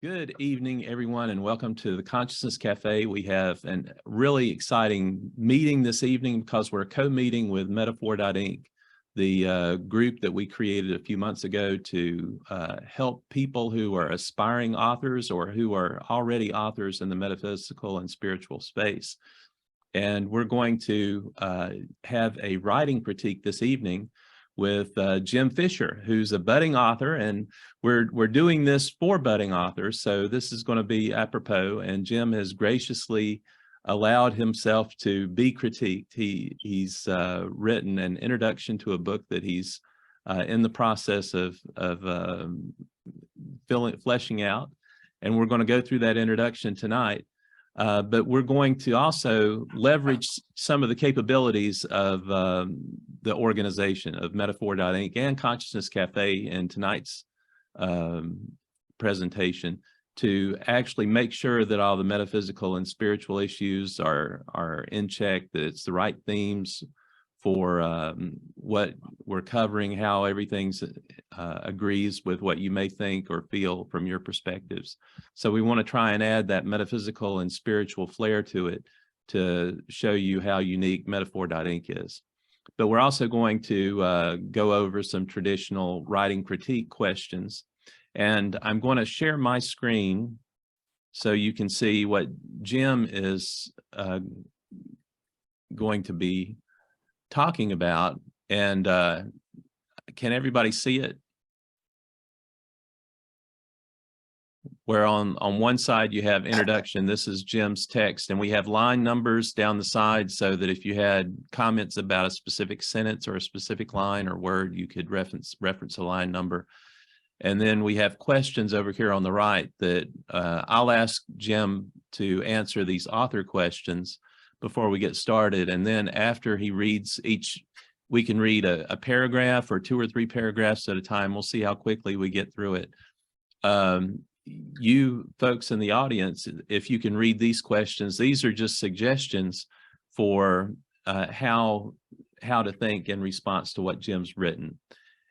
Good evening, everyone, and welcome to the Consciousness Cafe. We have a really exciting meeting this evening because we're co-meeting with Metaphor.Ink, the group that we created a few months ago to help people who are aspiring authors or who are already authors in the metaphysical and spiritual space. And we're going to have a writing critique this evening with Jim Fisher, who's a budding author, and we're doing this for budding authors, so this is going to be apropos, and Jim has graciously allowed himself to be critiqued. He's written an introduction to a book that he's in the process of fleshing out, and we're going to go through that introduction tonight. But we're going to also leverage some of the capabilities of the organization of Metaphor.Ink and Consciousness Cafe in tonight's presentation to actually make sure that all the metaphysical and spiritual issues are in check, that it's the right themes for what we're covering, how everything's agrees with what you may think or feel from your perspectives. So we want to try and add that metaphysical and spiritual flair to it to show you how unique Metaphor.Ink is. But we're also going to go over some traditional writing critique questions. And I'm going to share my screen so you can see what Jim is going to be talking about. And can everybody see it? Where on one side you have introduction, this is Jim's text, and we have line numbers down the side so that if you had comments about a specific sentence or a specific line or word, you could reference a line number. And then we have questions over here on the right that I'll ask Jim to answer these author questions before we get started. And then after he reads each, we can read a paragraph or 2 or 3 paragraphs at a time. We'll see how quickly we get through it. You folks in the audience, if you can read these questions, these are just suggestions for how to think in response to what Jim's written.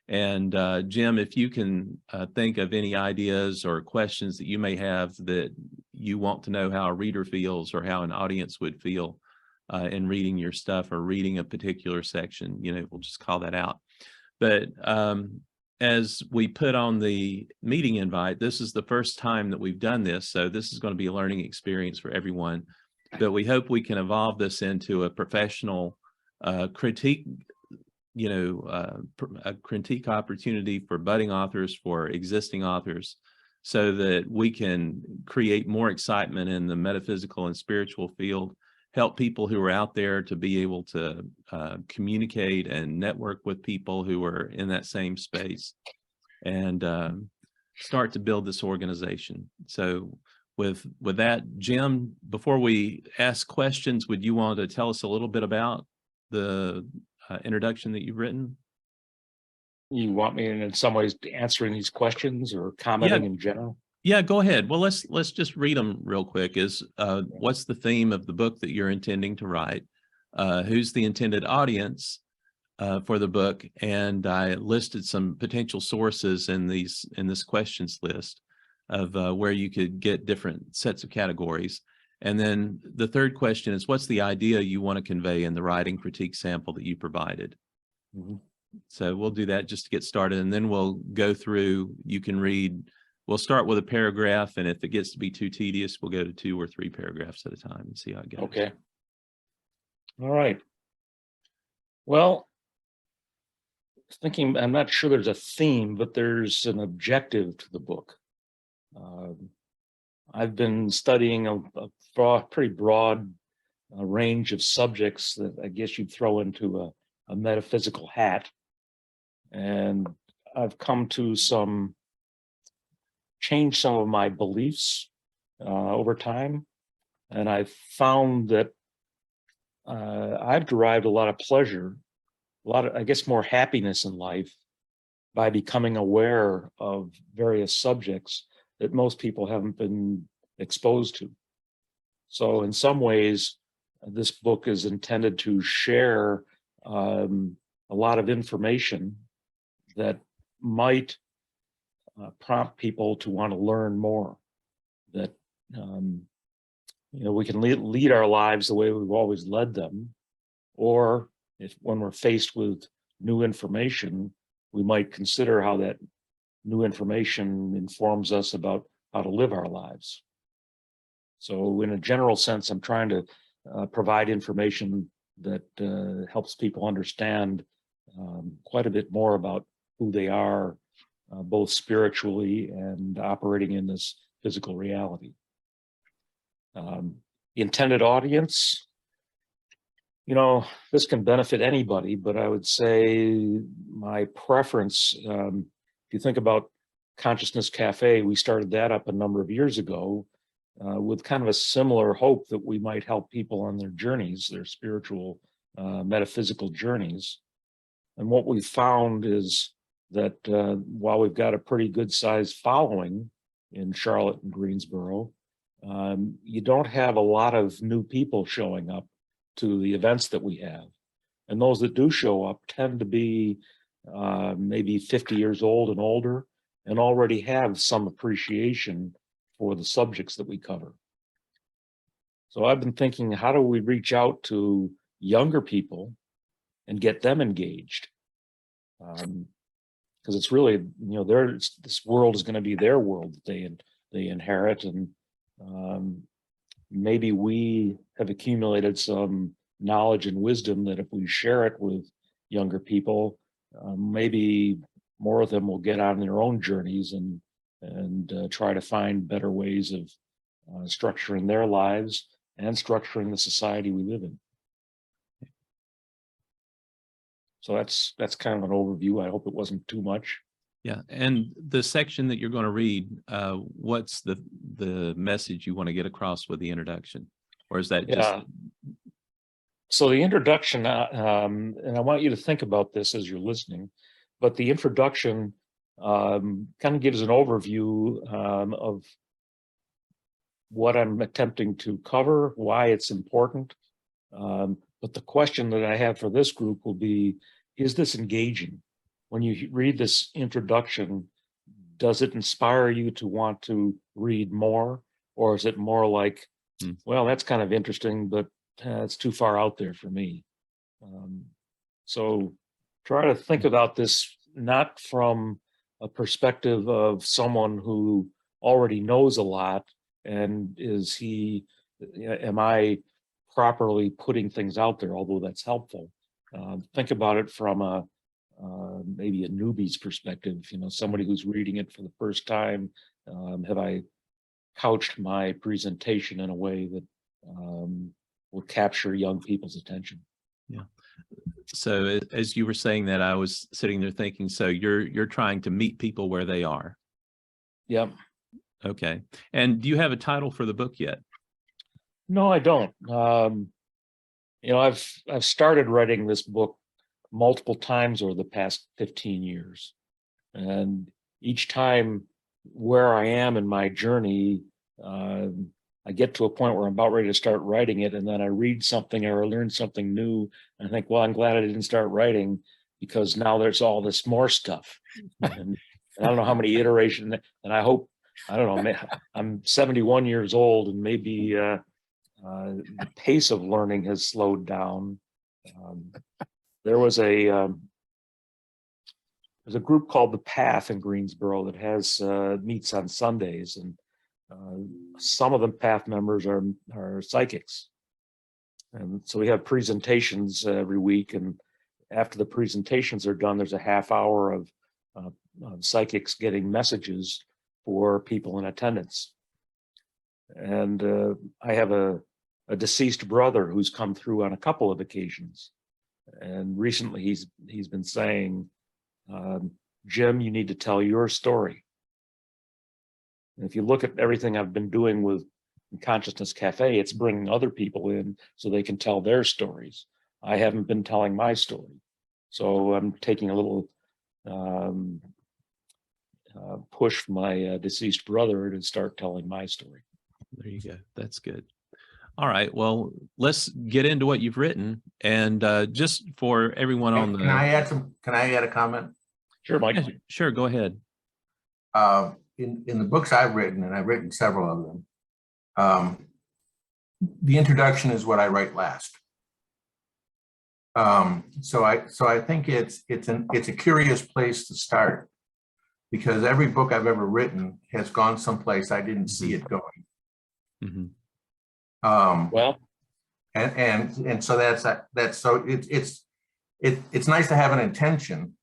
And Jim, if you can think of any ideas or questions that you may have that you want to know how a reader feels or how an audience would feel in reading your stuff or reading a particular section, we'll just call that out. But as we put on the meeting invite, this is the first time that we've done this, so this is going to be a learning experience for everyone. But we hope we can evolve this into a professional critique, a critique opportunity for budding authors, for existing authors, so that we can create more excitement in the metaphysical and spiritual field, help people who are out there to be able to communicate and network with people who are in that same space, and start to build this organization. So with that, Jim, before we ask questions, would you want to tell us a little bit about the introduction that you've written? You want me in some ways answering these questions or commenting in general? Yeah, go ahead. Well, let's just read them real quick. What's the theme of the book that you're intending to write? Who's the intended audience for the book? And I listed some potential sources in this questions list of where you could get different sets of categories. And then the third question is, what's the idea you want to convey in the writing critique sample that you provided? Mm-hmm. So we'll do that just to get started, and then we'll go through. You can read. We'll start with a paragraph, and if it gets to be too tedious, we'll go to 2 or 3 paragraphs at a time and see how it goes. Okay. All right. Well, thinking, I'm not sure there's a theme, but there's an objective to the book. I've been studying a pretty broad range of subjects that I guess you'd throw into a metaphysical hat. And I've come to change some of my beliefs over time. And I've found that I've derived a lot of pleasure, I guess, more happiness in life by becoming aware of various subjects that most people haven't been exposed to. So in some ways, this book is intended to share a lot of information that might prompt people to want to learn more. that we can lead our lives the way we've always led them, or if when we're faced with new information, we might consider how that new information informs us about how to live our lives. So in a general sense, I'm trying to provide information that helps people understand quite a bit more about who they are, both spiritually and operating in this physical reality. The intended audience, this can benefit anybody, but I would say my preference, if you think about Consciousness Cafe, we started that up a number of years ago with kind of a similar hope that we might help people on their journeys, their spiritual, metaphysical journeys. And what we found is that while we've got a pretty good sized following in Charlotte and Greensboro, you don't have a lot of new people showing up to the events that we have. And those that do show up tend to be maybe 50 years old and older, and already have some appreciation for the subjects that we cover. So I've been thinking, how do we reach out to younger people and get them engaged? Because it's really, this world is going to be their world that they inherit, and maybe we have accumulated some knowledge and wisdom that if we share it with younger people, maybe more of them will get on their own journeys and try to find better ways of structuring their lives and structuring the society we live in. So that's kind of an overview. I hope it wasn't too much. Yeah, and the section that you're going to read, what's the message you want to get across with the introduction, or is that just? So the introduction, and I want you to think about this as you're listening, but the introduction kind of gives an overview of what I'm attempting to cover, why it's important. But the question that I have for this group will be, is this engaging? When you read this introduction, does it inspire you to want to read more? Or is it more like, well, that's kind of interesting, but it's too far out there for me. So try to think about this not from a perspective of someone who already knows a lot, and am I properly putting things out there, although that's helpful. Think about it from maybe a newbie's perspective, somebody who's reading it for the first time. Have I couched my presentation in a way that will capture young people's attention? Yeah. So as you were saying that, I was sitting there thinking, so you're trying to meet people where they are. Yep. Okay. And do you have a title for the book yet? No, I don't. I've started writing this book multiple times over the past 15 years. And each time where I am in my journey, I get to a point where I'm about ready to start writing it, and then I read something or learn something new, and I think, well, I'm glad I didn't start writing, because now there's all this more stuff. And I don't know how many iterations, and I don't know, I'm 71 years old, and maybe the pace of learning has slowed down. There's a group called The Path in Greensboro that has meets on Sundays, and some of the Path members are psychics. And so we have presentations every week, and after the presentations are done, there's a half hour of psychics getting messages for people in attendance. And I have a deceased brother who's come through on a couple of occasions. And recently he's been saying, Jim, you need to tell your story. And if you look at everything I've been doing with Consciousness Cafe, it's bringing other people in so they can tell their stories. I haven't been telling my story. So I'm taking a little push from my deceased brother to start telling my story. There you go. That's good. All right. Well, let's get into what you've written. And just for everyone on the... Can I add a comment? Sure, Mike. Yeah, sure, go ahead. in the books I've written, and I've written several of them, the introduction is what I write last. So I think it's a curious place to start, because every book I've ever written has gone someplace I didn't see it going. Mm-hmm. Well, and so that's so it's nice to have an intention,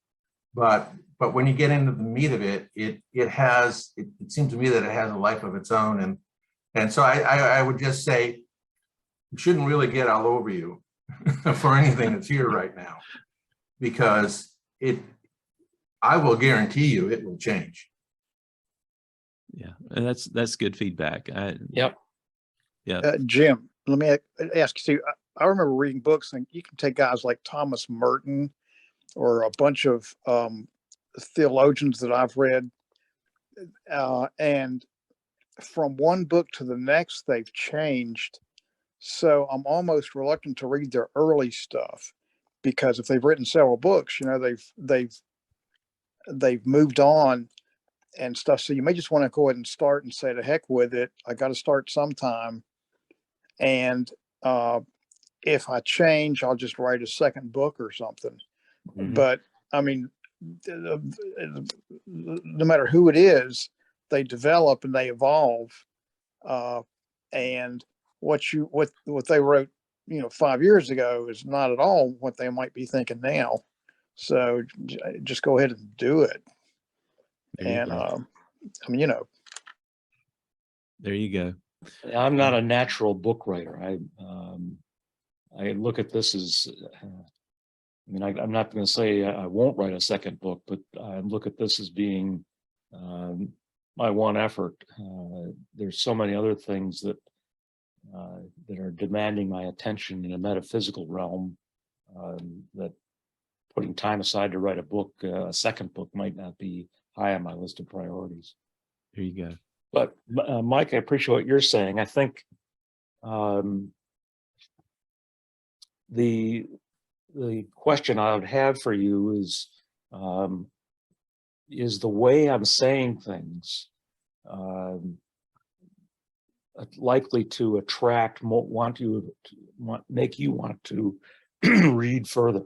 but when you get into the meat of it, it seems to me that it has a life of its own, and so I would just say you shouldn't really get all over you for anything that's here right now, because I will guarantee you it will change. Yeah, and that's good feedback. yep. Yeah. Jim, let me ask you, I remember reading books, and you can take guys like Thomas Merton or a bunch of theologians that I've read, and from one book to the next, they've changed. So I'm almost reluctant to read their early stuff, because if they've written several books, they've moved on and stuff. So you may just want to go ahead and start and say, to heck with it, I got to start sometime. And if I change, I'll just write a second book or something. But I mean, no matter who it is, they develop and they evolve. And what they wrote, 5 years ago is not at all what they might be thinking now. So just go ahead and do it. And I mean, There you go. I'm not a natural book writer. I look at this as, I'm not going to say I won't write a second book, but I look at this as being my one effort. There's so many other things that are demanding my attention in a metaphysical realm, that putting time aside to write a second book might not be high on my list of priorities. There you go. But Mike, I appreciate what you're saying. I think the question I would have for you is the way I'm saying things likely to attract, make you want to read further?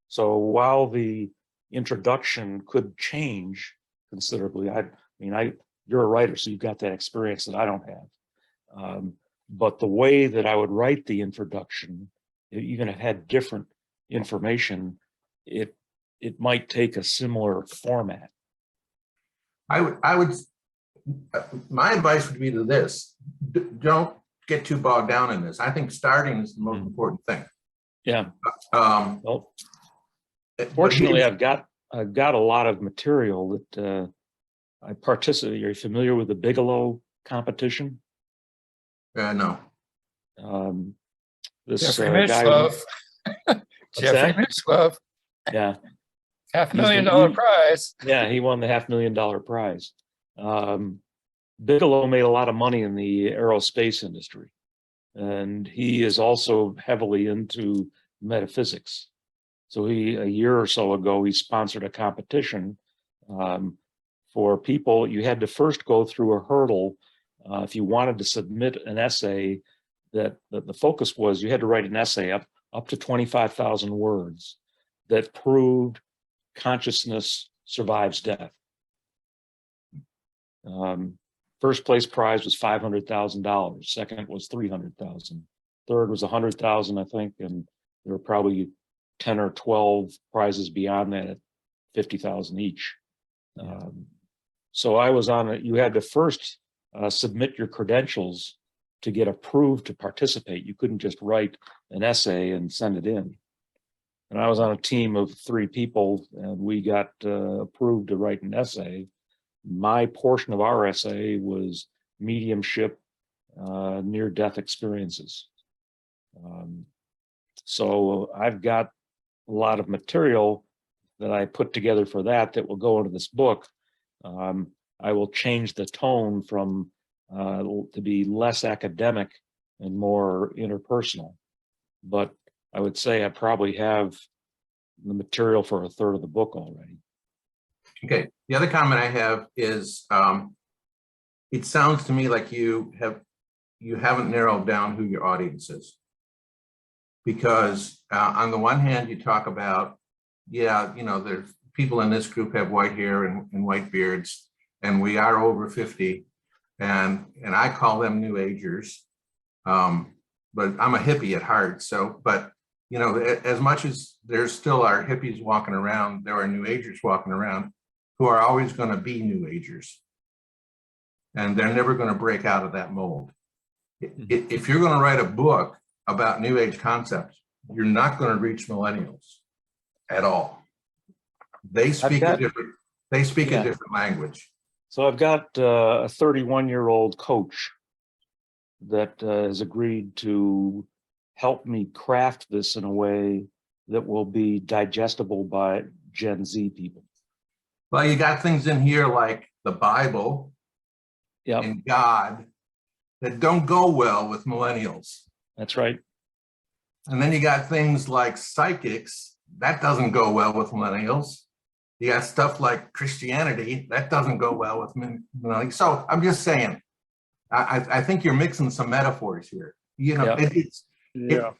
So while the introduction could change considerably, you're a writer, so you've got that experience that I don't have. But the way that I would write the introduction, even if it had different information, it might take a similar format. I would my advice would be to this: don't get too bogged down in this. I think starting is the most important thing. Yeah. Well, Fortunately, I've got a lot of material that I participate. Are you familiar with the Bigelow competition? No. This Jeffrey guy, Mitzlove. Jeffrey Mitzlove. Yeah. $500,000 prize. Yeah, he won the $500,000 prize. Bigelow made a lot of money in the aerospace industry, and he is also heavily into metaphysics. So a year or so ago, he sponsored a competition for people. You had to first go through a hurdle if you wanted to submit an essay. That the focus was you had to write an essay up to 25,000 words that proved consciousness survives death. First place prize was $500,000. Second was $300,000. Third was $100,000, I think, and there were probably 10 or 12 prizes beyond that at $50,000 each. So I was on it. You had to first submit your credentials to get approved to participate. You couldn't just write an essay and send it in. And I was on a team of 3 people, and we got approved to write an essay. My portion of our essay was mediumship, near-death experiences. So I've got a lot of material that I put together for that will go into this book. I will change the tone from to be less academic and more interpersonal. But I would say I probably have the material for a third of the book already. Okay. The other comment I have is it sounds to me like you haven't narrowed down who your audience is. Because on the one hand, you talk about, yeah, there's people in this group have white hair and white beards, and we are over 50, and I call them New Agers, but I'm a hippie at heart. So, but as much as there still are hippies walking around, there are New Agers walking around who are always going to be New Agers, and they're never going to break out of that mold. If you're going to write a book about New Age concepts, you're not going to reach millennials at all. They speak a different language. So I've got a 31-year-old coach that has agreed to help me craft this in a way that will be digestible by Gen Z people. Well, you got things in here like the Bible Yep, and God that don't go well with millennials. that's right. And then you got things like psychics, that doesn't go well with millennials. You got stuff like Christianity, that doesn't go well with millennials. So I'm just saying, I think you're mixing some metaphors here. Yeah. Yeah.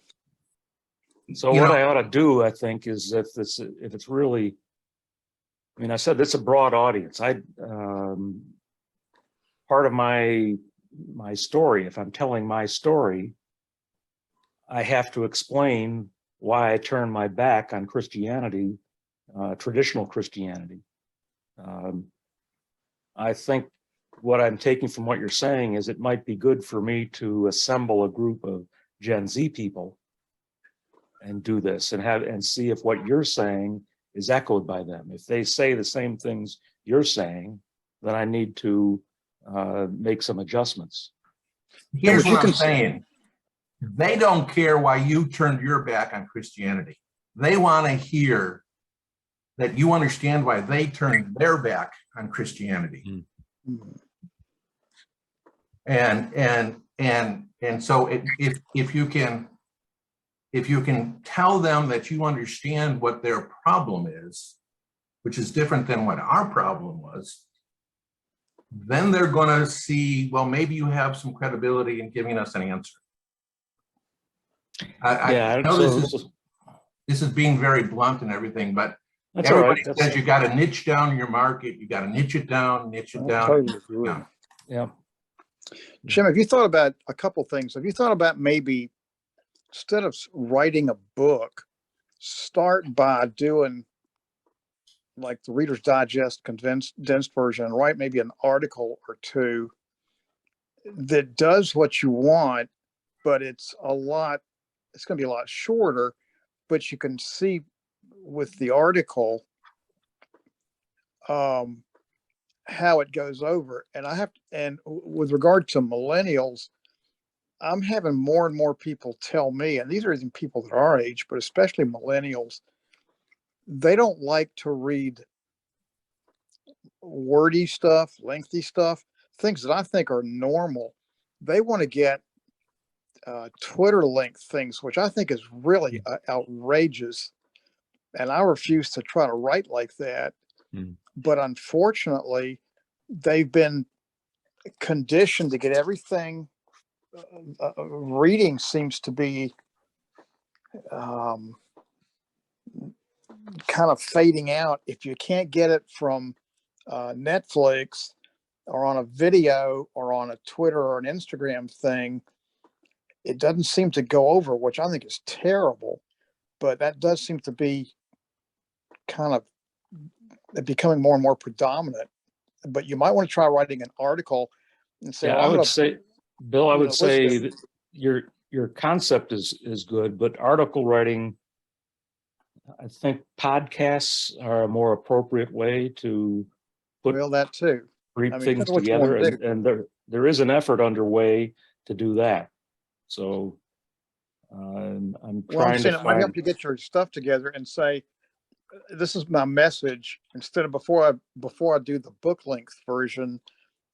So what I ought to do, I think, is if it's really, I mean, I said it's a broad audience. Part of my story, if I'm telling my story, I have to explain why I turned my back on Christianity, traditional Christianity. I think what I'm taking from what you're saying is it might be good for me to assemble a group of Gen Z people and do this and see if what you're saying is echoed by them. If they say the same things you're saying, then I need to make some adjustments. Here's what I'm saying. They don't care why you turned your back on Christianity. They want to hear that you understand why they turned their back on Christianity. And so if you can tell them that you understand what their problem is, which is different than what our problem was, then they're going to see, well, maybe you have some credibility in giving us an answer. I know this is being very blunt and everything, but everybody says you got to niche down your market. You got to niche it down. Totally agree. Yeah. Jim, have you thought about a couple things? Have you thought about maybe instead of writing a book, start by doing like the Reader's Digest condensed version and write maybe an article or two that does what you want, but it's going to be a lot shorter, but you can see with the article how it goes over. And with regard to millennials, I'm having more and more people tell me, and these are even people that are our age, but especially millennials, they don't like to read wordy stuff, lengthy stuff, things that I think are normal. They want to get Twitter length things, which I think is really outrageous. And I refuse to try to write like that. But unfortunately, they've been conditioned to get everything. Reading seems to be kind of fading out. If you can't get it from Netflix or on a video or on a Twitter or an Instagram thing, it doesn't seem to go over, which I think is terrible. But that does seem to be kind of becoming more and more predominant. But you might want to try writing an article and say, Yeah, well, I would say, Bill, I would say that your concept is good, but article writing, I think podcasts are a more appropriate way to put that too. read I mean, things that's what you together, wanna do. and there is an effort underway to do that. So I'm trying to It might help find. you get your stuff together and say, this is my message. Instead of before I do the book length version,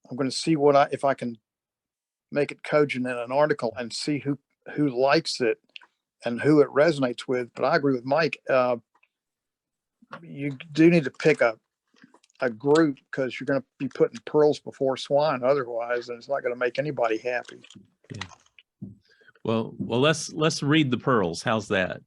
I'm going to see if I can make it cogent in an article and see who likes it and who it resonates with. But I agree with Mike. You do need to pick a a group, because you're going to be putting pearls before swine otherwise, and it's not going to make anybody happy. Well, let's read the pearls. How's that?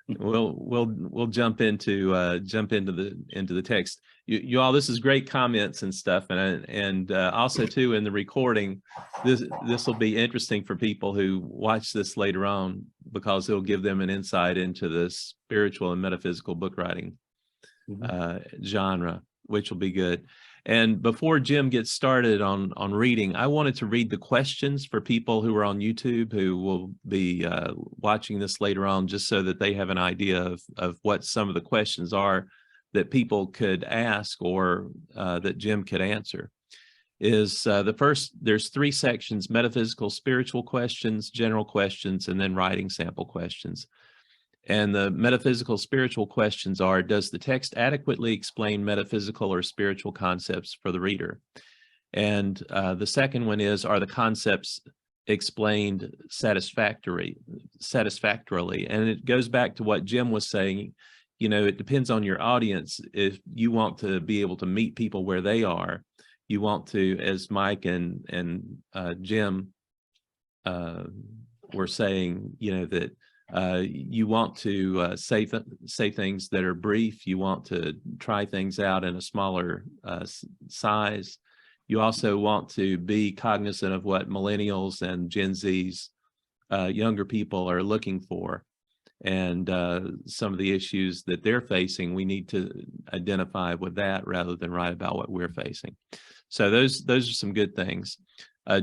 We'll jump into the text. You all, this is great comments and stuff, and also too in the recording, this will be interesting for people who watch this later on, because it'll give them an insight into the spiritual and metaphysical book writing genre, which will be good. And before Jim gets started on reading, I wanted to read the questions for people who are on YouTube who will be watching this later on, just so that they have an idea of what some of the questions are that people could ask, or that Jim could answer. Is the first, there's 3 sections: metaphysical, spiritual questions, general questions, and then writing sample questions. And the metaphysical spiritual questions are: does the text adequately explain metaphysical or spiritual concepts for the reader? And the second one is: are the concepts explained satisfactorily? And it goes back to what Jim was saying. You know, it depends on your audience. If you want to be able to meet people where they are, you want to, as Mike and Jim were saying, you know, that you want to say things that are brief. You want to try things out in a smaller size. You also want to be cognizant of what millennials and Gen Z's younger people are looking for, and some of the issues that they're facing. We need to identify with that rather than write about what we're facing. So those are some good things.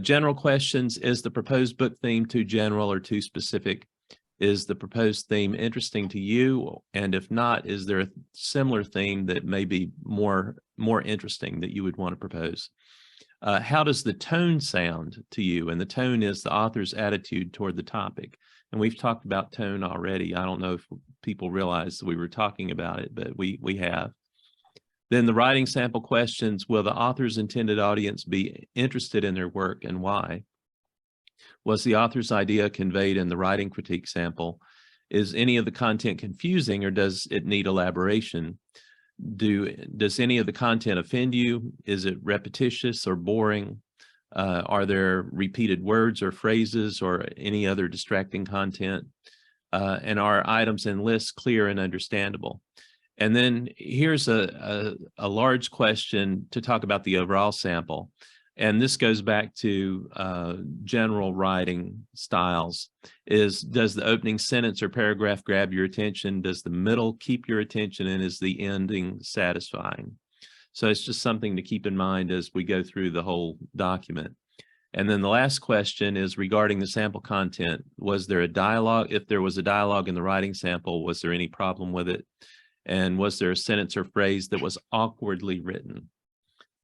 General questions: is the proposed book theme too general or too specific? Is the proposed theme interesting to you? And if not, is there a similar theme that may be more interesting that you would want to propose? How does the tone sound to you? And the tone is the author's attitude toward the topic. And we've talked about tone already. I don't know if people realize that we were talking about it, but we have. Then the writing sample questions: will the author's intended audience be interested in their work, and why? Was the author's idea conveyed in the writing critique sample? Is any of the content confusing, or does it need elaboration? Does any of the content offend you? Is it repetitious or boring? Are there repeated words or phrases or any other distracting content? And are items and lists clear and understandable? And then here's a large question to talk about the overall sample. And this goes back to general writing styles. Does the opening sentence or paragraph grab your attention? Does the middle keep your attention? And is the ending satisfying? So it's just something to keep in mind as we go through the whole document. And then the last question is regarding the sample content. Was there a dialogue? If there was a dialogue in the writing sample, was there any problem with it? And was there a sentence or phrase that was awkwardly written?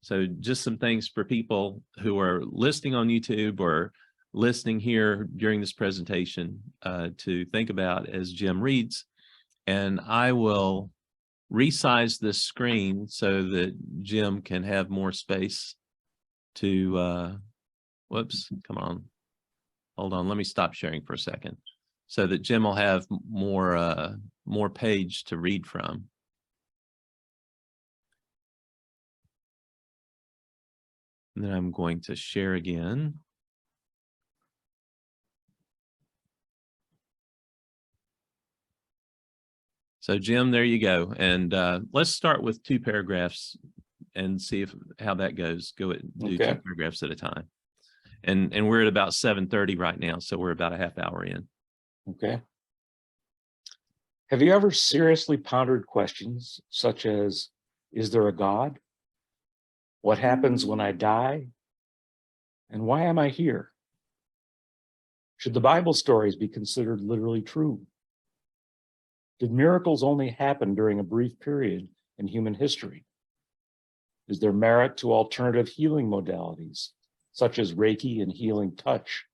So just some things for people who are listening on YouTube or listening here during this presentation to think about as Jim reads. And I will resize this screen so that Jim can have more space to, whoops, come on. Hold on, let me stop sharing for a second so that Jim will have more page to read from. And then I'm going to share again. So Jim, there you go. And let's start with 2 paragraphs and see how that goes. Do 2 paragraphs at a time. And we're at about 7:30 right now, so we're about a half hour in. Okay. Have you ever seriously pondered questions such as, is there a God? What happens when I die? And why am I here? Should the Bible stories be considered literally true? Did miracles only happen during a brief period in human history? Is there merit to alternative healing modalities, such as Reiki and healing touch,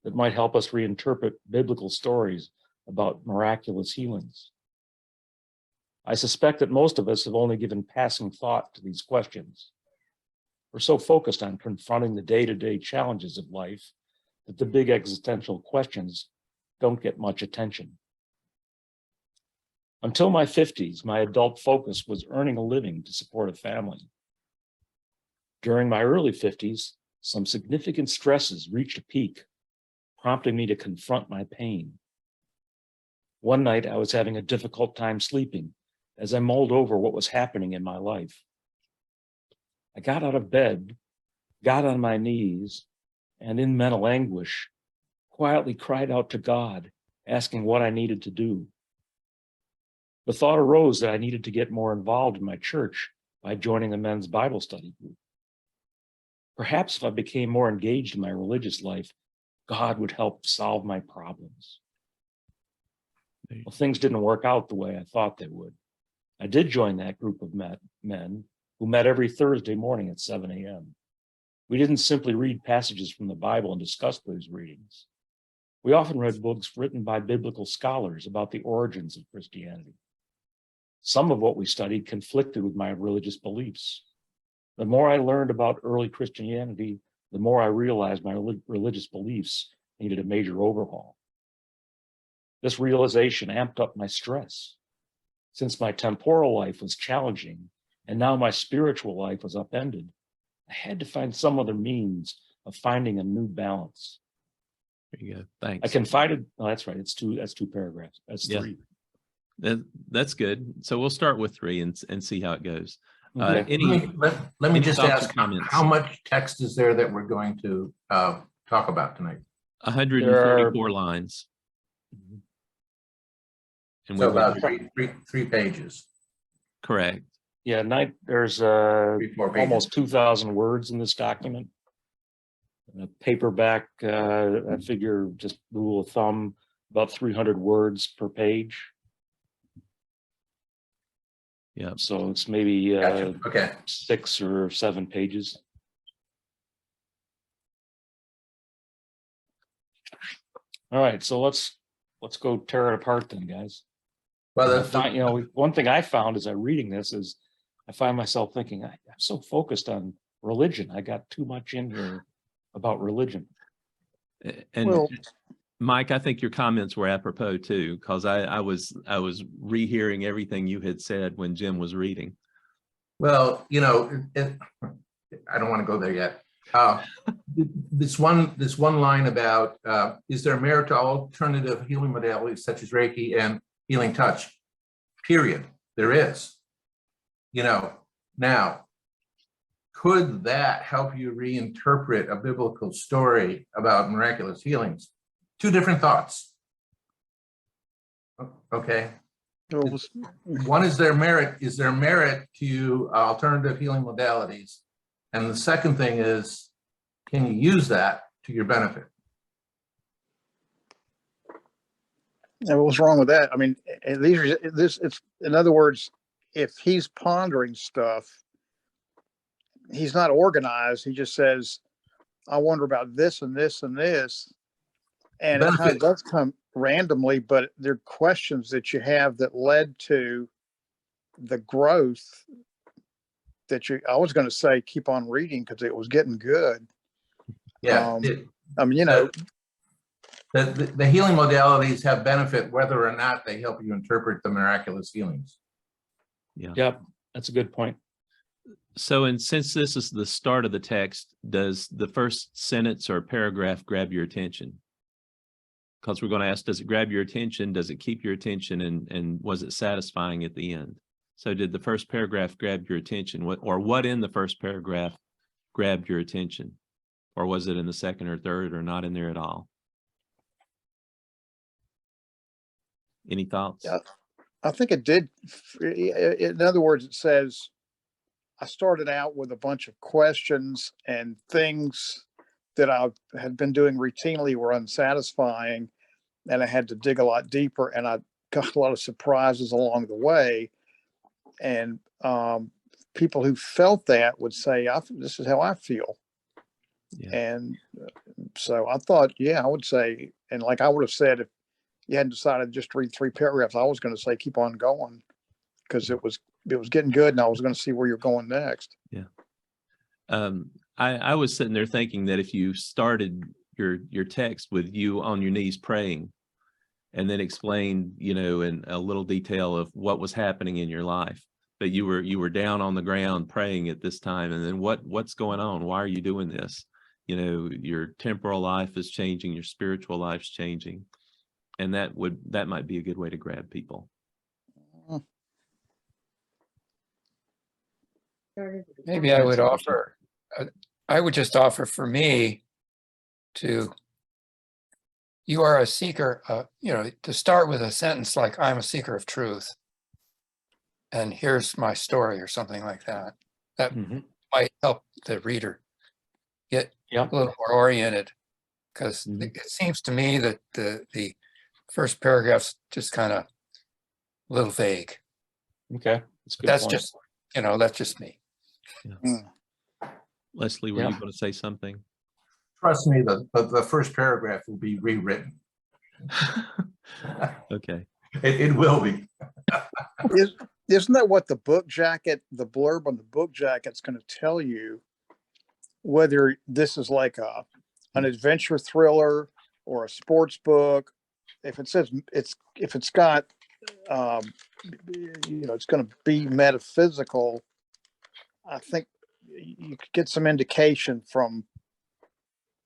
that might help us reinterpret biblical stories about miraculous healings? I suspect that most of us have only given passing thought to these questions. We're so focused on confronting the day-to-day challenges of life that the big existential questions don't get much attention. Until my 50s, my adult focus was earning a living to support a family. During my early 50s, some significant stresses reached a peak, prompting me to confront my pain. One night, I was having a difficult time sleeping as I mulled over what was happening in my life. I got out of bed, got on my knees, and in mental anguish, quietly cried out to God, asking what I needed to do. The thought arose that I needed to get more involved in my church by joining a men's Bible study group. Perhaps if I became more engaged in my religious life, God would help solve my problems. Well, things didn't work out the way I thought they would. I did join that group of men who met every Thursday morning at 7 a.m. We didn't simply read passages from the Bible and discuss those readings. We often read books written by biblical scholars about the origins of Christianity. Some of what we studied conflicted with my religious beliefs. The more I learned about early Christianity, the more I realized my religious beliefs needed a major overhaul. This realization amped up my stress. Since my temporal life was challenging and now my spiritual life was upended, I had to find some other means of finding a new balance. There you go. Thanks. I confided, oh, that's right. That's two paragraphs. That's Yeah. 3. That's good. So we'll start with 3 and see how it goes. Okay. Let me any just thoughts or ask, comments? how much text is there that we're going to talk about tonight? 144 lines. And So we're about three pages. correct. Yeah, there's 4 pages. almost 2,000 words in this document. Paperback, I figure, just rule of thumb, about 300 words per page. Yeah. So it's maybe Gotcha. Okay. 6 or 7 pages. All right, so let's go tear it apart then, guys. Well, One thing I found as I'm reading this is I find myself thinking, I'm so focused on religion. I got too much in here about religion. And Well, Mike, I think your comments were apropos too, because I was rehearing everything you had said when Jim was reading. well, I don't want to go there yet. This one line about is there merit to alternative healing modalities such as Reiki and healing touch? Period. There is. Now, could that help you reinterpret a biblical story about miraculous healings? 2 different thoughts. Okay. One is there merit to alternative healing modalities? And the second thing is, can you use that to your benefit? and what's wrong with that? I mean, it's in other words, if he's pondering stuff, he's not organized. He just says, I wonder about this and this and this. And it kind of Benefit. does come randomly, but there are questions that you have that led to the growth that I was going to say, keep on reading because it was getting good. Yeah. I mean, The healing modalities have benefit whether or not they help you interpret the miraculous healings. Yeah. Yep, that's a good point. So, and since this is the start of the text, does the first sentence or paragraph grab your attention? Because we're going to ask, does it grab your attention? Does it keep your attention? And was it satisfying at the end? So did the first paragraph grab your attention? What in the first paragraph grabbed your attention? Or was it in the second or third or not in there at all? Any thoughts? Yeah, I think it did. In other words, it says, I started out with a bunch of questions and things that I had been doing routinely were unsatisfying, and I had to dig a lot deeper, and I got a lot of surprises along the way. And people who felt that would say, this is how I feel. Yeah. And so I thought, I would say, and like I would have said, if you hadn't decided just to read 3 paragraphs, I was going to say, keep on going, because it was getting good, and I was going to see where you're going next. Yeah. I was sitting there thinking that if you started your text with you on your knees praying, and then explained, you know, in a little detail of what was happening in your life. That you were down on the ground praying at this time, and then what's going on? Why are you doing this? You know, your temporal life is changing, your spiritual life's changing, and that might be a good way to grab people. Maybe I would offer, I would just offer for me to, you are a seeker, you know, to start with a sentence like, I'm a seeker of truth. And here's my story or something like that. That might help the reader get a little more oriented, because it seems to me that the first paragraph's just kind of a little vague. Okay. That's just, you know, that's just me. Yeah. Leslie, were you going to say something? Trust me, the first paragraph will be rewritten. Okay. It will be. Isn't that what the book jacket, the blurb on the book jacket's going to tell you? Whether this is like an adventure thriller or a sports book, if it says if it's got you know, it's going to be metaphysical, I think you could get some indication from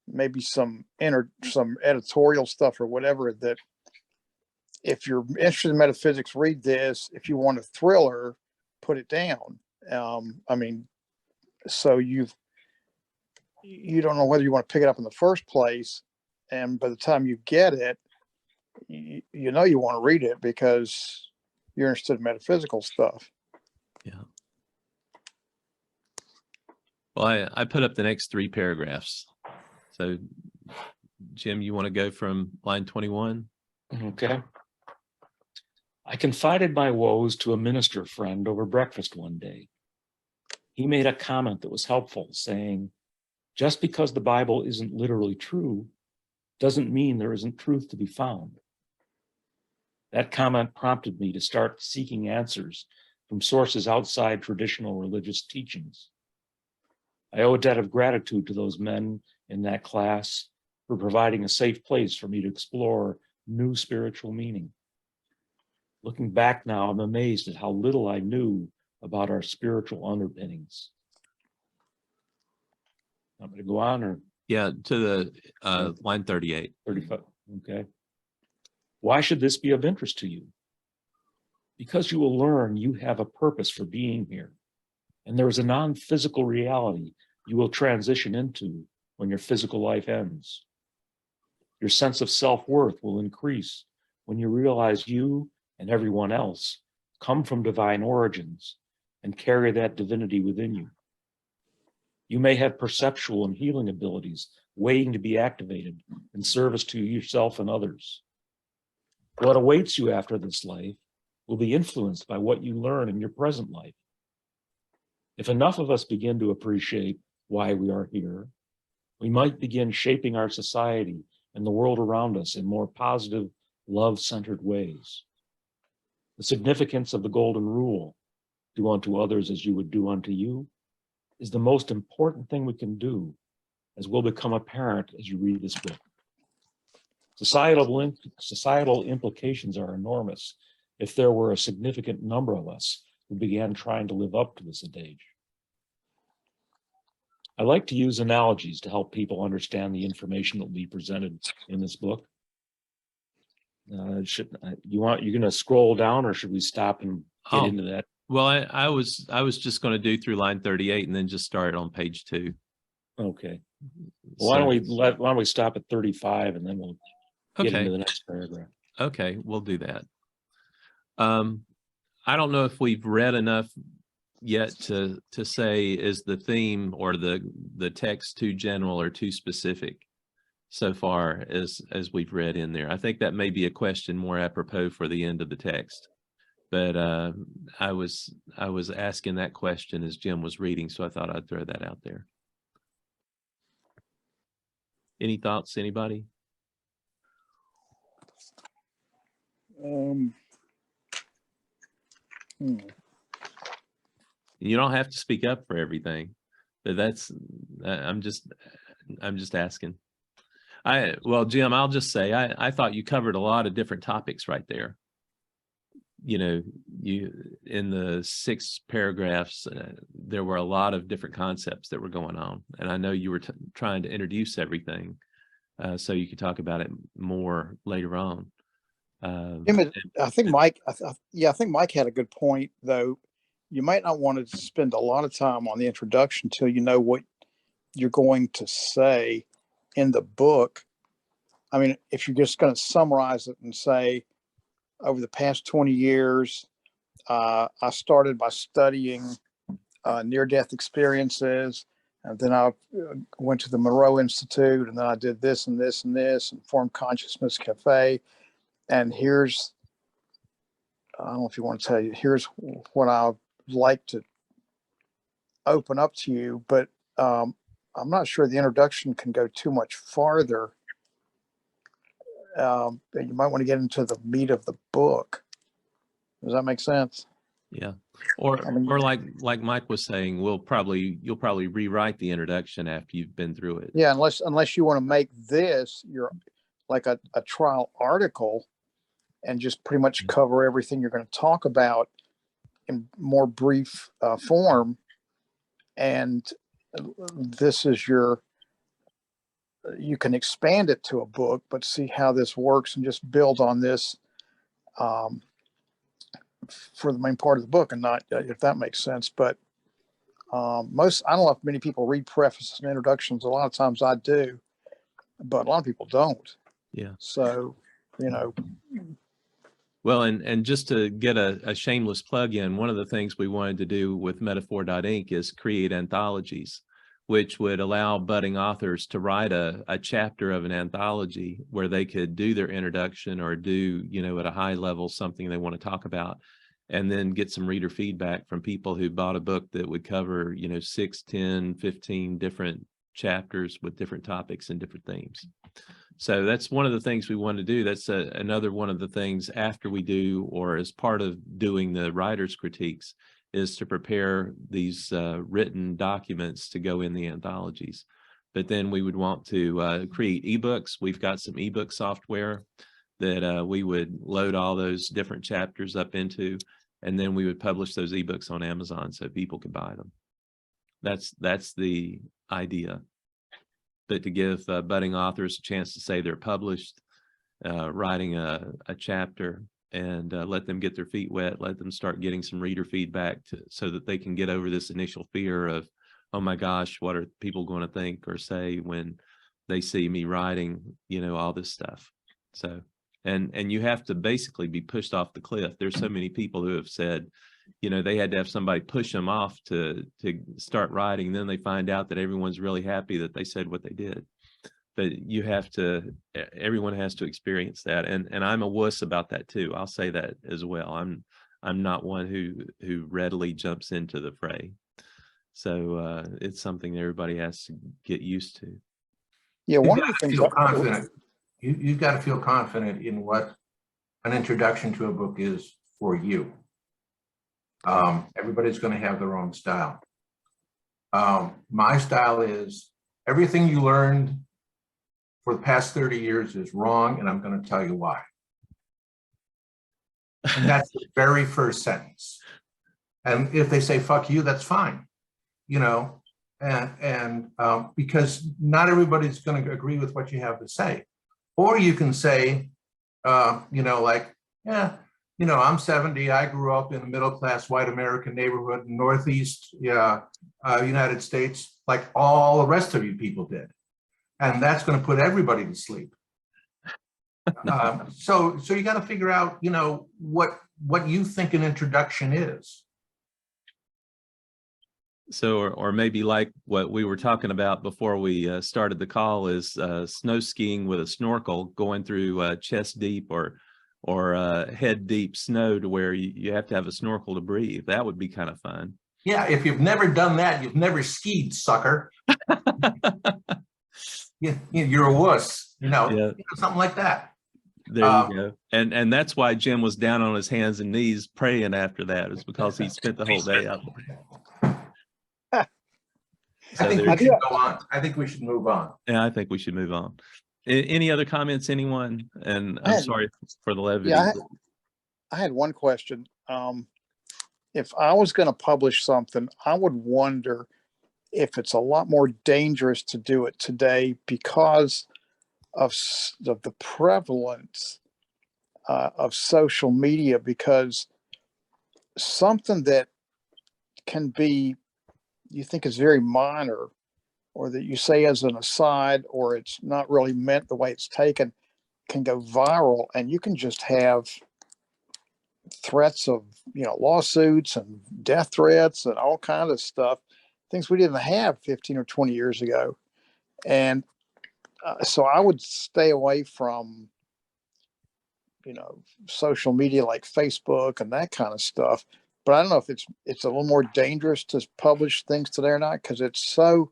maybe some editorial stuff or whatever, that if you're interested in metaphysics, read this. If you want a thriller, put it down. I mean, so you don't know whether you want to pick it up in the first place, and by the time you get it, you know you want to read it because you're interested in metaphysical stuff. Yeah. Well, I put up the next 3 paragraphs. So, Jim, you want to go from line 21? Okay. I confided my woes to a minister friend over breakfast one day. He made a comment that was helpful, saying, just because the Bible isn't literally true doesn't mean there isn't truth to be found. That comment prompted me to start seeking answers from sources outside traditional religious teachings. I owe a debt of gratitude to those men in that class for providing a safe place for me to explore new spiritual meaning. Looking back now, I'm amazed at how little I knew about our spiritual underpinnings. I'm going to go on, or? Yeah, to the line 38. 35, okay. Why should this be of interest to you? Because you will learn you have a purpose for being here, and there is a non-physical reality you will transition into when your physical life ends. Your sense of self-worth will increase when you realize you and everyone else come from divine origins and carry that divinity within you. You may have perceptual and healing abilities waiting to be activated in service to yourself and others. What awaits you after this life will be influenced by what you learn in your present life. If enough of us begin to appreciate why we are here, we might begin shaping our society and the world around us in more positive, love-centered ways. The significance of the golden rule, do unto others as you would do unto you, is the most important thing we can do, as will become apparent as you read this book. Societal implications are enormous if there were a significant number of us who began trying to live up to this adage. I like to use analogies to help people understand the information that will be presented in this book. You're going to scroll down, or should we stop and get into that? Well, I was just going to do through line 38 and then just start on page 2. Okay. Well, why don't we stop at 35 and then we'll get into the next paragraph. Okay, we'll do that. I don't know if we've read enough yet to say, is the theme or the text too general or too specific so far as we've read in there. I think that may be a question more apropos for the end of the text. But I was asking that question as Jim was reading, so I thought I'd throw that out there. Any thoughts, anybody? You don't have to speak up for everything, but I'm just asking. Well, Jim, I'll just say, I thought you covered a lot of different topics right there. You know, in the 6 paragraphs, there were a lot of different concepts that were going on. And I know you were trying to introduce everything so you could talk about it more later on. I think Mike, I think Mike had a good point, though. You might not want to spend a lot of time on the introduction till you know what you're going to say in the book. I mean, if you're just going to summarize it and say, over the past 20 years, I started by studying near-death experiences, and then I went to the Monroe Institute, and then I did this and this and this, and formed Consciousness Cafe. And here's, I don't know if you want to tell you, here's what I'd like to open up to you, but I'm not sure the introduction can go too much farther. You might want to get into the meat of the book. Does that make sense? Yeah. Or like Mike was saying, you'll probably rewrite the introduction after you've been through it. Yeah, unless you want to make this your like a trial article and just pretty much cover everything you're going to talk about in more brief form. And this is you can expand it to a book, but see how this works and just build on this for the main part of the book, and not, if that makes sense. But I don't know if many people read prefaces and introductions. A lot of times I do, but a lot of people don't. Yeah. So, you know. Well, and just to get a shameless plug in, one of the things we wanted to do with Metaphor.Ink is create anthologies, which would allow budding authors to write a chapter of an anthology where they could do their introduction or do, at a high level, something they want to talk about, and then get some reader feedback from people who bought a book that would cover, 6, 10, 15 different chapters with different topics and different themes. So that's one of the things we want to do. That's another one of the things after we do, or as part of doing the writer's critiques, is to prepare these written documents to go in the anthologies. But then we would want to create ebooks. We've got some ebook software that we would load all those different chapters up into, and then we would publish those ebooks on Amazon so people could buy them. That's the idea. But to give budding authors a chance to say they're published, writing a chapter, and let them get their feet wet, let them start getting some reader feedback so that they can get over this initial fear of, oh my gosh, what are people going to think or say when they see me writing, all this stuff. So, and you have to basically be pushed off the cliff. There's so many people who have said, they had to have somebody push them off to start writing. Then they find out that everyone's really happy that they said what they did. But everyone has to experience that. And I'm a wuss about that too. I'll say that as well. I'm not one who readily jumps into the fray. So it's something everybody has to get used to. Yeah, one of the things you've got to feel confident in what an introduction to a book is for you. Everybody's going to have their own style. My style is everything you learned for the past 30 years is wrong, and I'm going to tell you why. And that's the very first sentence. And if they say, fuck you, that's fine, and because not everybody's going to agree with what you have to say. Or you can say, I'm 70. I grew up in a middle-class white American neighborhood in Northeast United States, like all the rest of you people did. And that's going to put everybody to sleep. So you got to figure out, what you think an introduction is. So, or maybe like what we were talking about before we started the call is snow skiing with a snorkel going through chest deep or head deep snow to where you have to have a snorkel to breathe. That would be kind of fun. Yeah, if you've never done that, you've never skied, sucker. You're a wuss, something like that. There you go. And that's why Jim was down on his hands and knees praying after that. It's because he spent the whole day out there. I think we should go on. I think we should move on. Yeah, I think we should move on. Any other comments, anyone? And I I'm had- sorry for the levity. Yeah, I had one question. If I was going to publish something, I would wonder if it's a lot more dangerous to do it today because of the prevalence of social media, because something that can be, you think is very minor, or that you say as an aside, or it's not really meant the way it's taken, can go viral, and you can just have threats of, lawsuits and death threats and all kind of stuff, things we didn't have 15 or 20 years ago. And so I would stay away from, social media like Facebook and that kind of stuff. But I don't know if it's a little more dangerous to publish things today or not, because it's so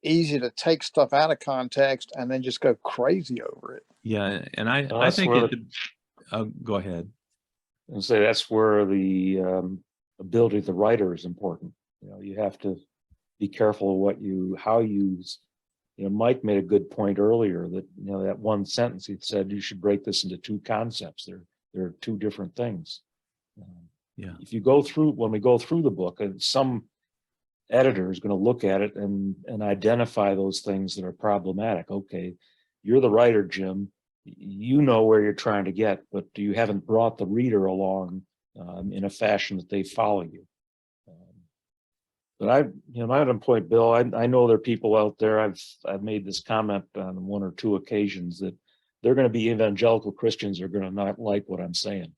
easy to take stuff out of context and then just go crazy over it. Yeah, and I That's think where go ahead. And say that's where the ability of the writer is important. You have to be careful of how you Mike made a good point earlier that, that one sentence he said, you should break this into two concepts. They're two different things. Yeah. If you when we go through the book, and some editor is going to look at it and identify those things that are problematic. Okay, you're the writer, Jim. You know where you're trying to get, but you haven't brought the reader along in a fashion that they follow you. But my other point, Bill, I know there are people out there. I've made this comment on one or two occasions that they're going to be evangelical Christians are going to not like what I'm saying.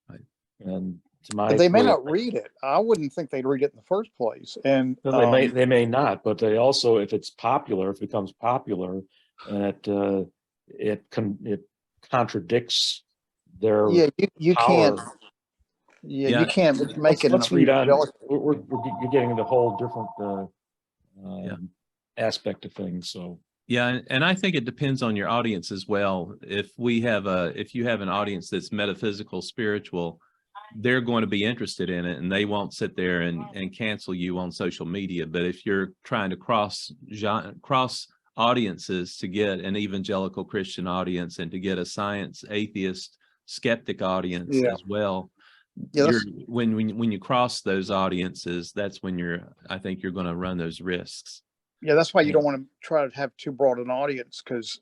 Right. And to my But they may not read it. I wouldn't think they'd read it in the first place. And they may not, but they also, if it becomes popular, and it contradicts their you power. can't. Yeah, Yeah. you can't make it. Let's read on. We're getting into a whole different aspect of things. So Yeah, and I think it depends on your audience as well. If you have an audience that's metaphysical, spiritual, they're going to be interested in it, and they won't sit there and cancel you on social media. But if you're trying to cross audiences to get an evangelical Christian audience and to get a science atheist skeptic audience as well, when you cross those audiences, that's when I think you're going to run those risks. Yeah, that's why you don't want to try to have too broad an audience, because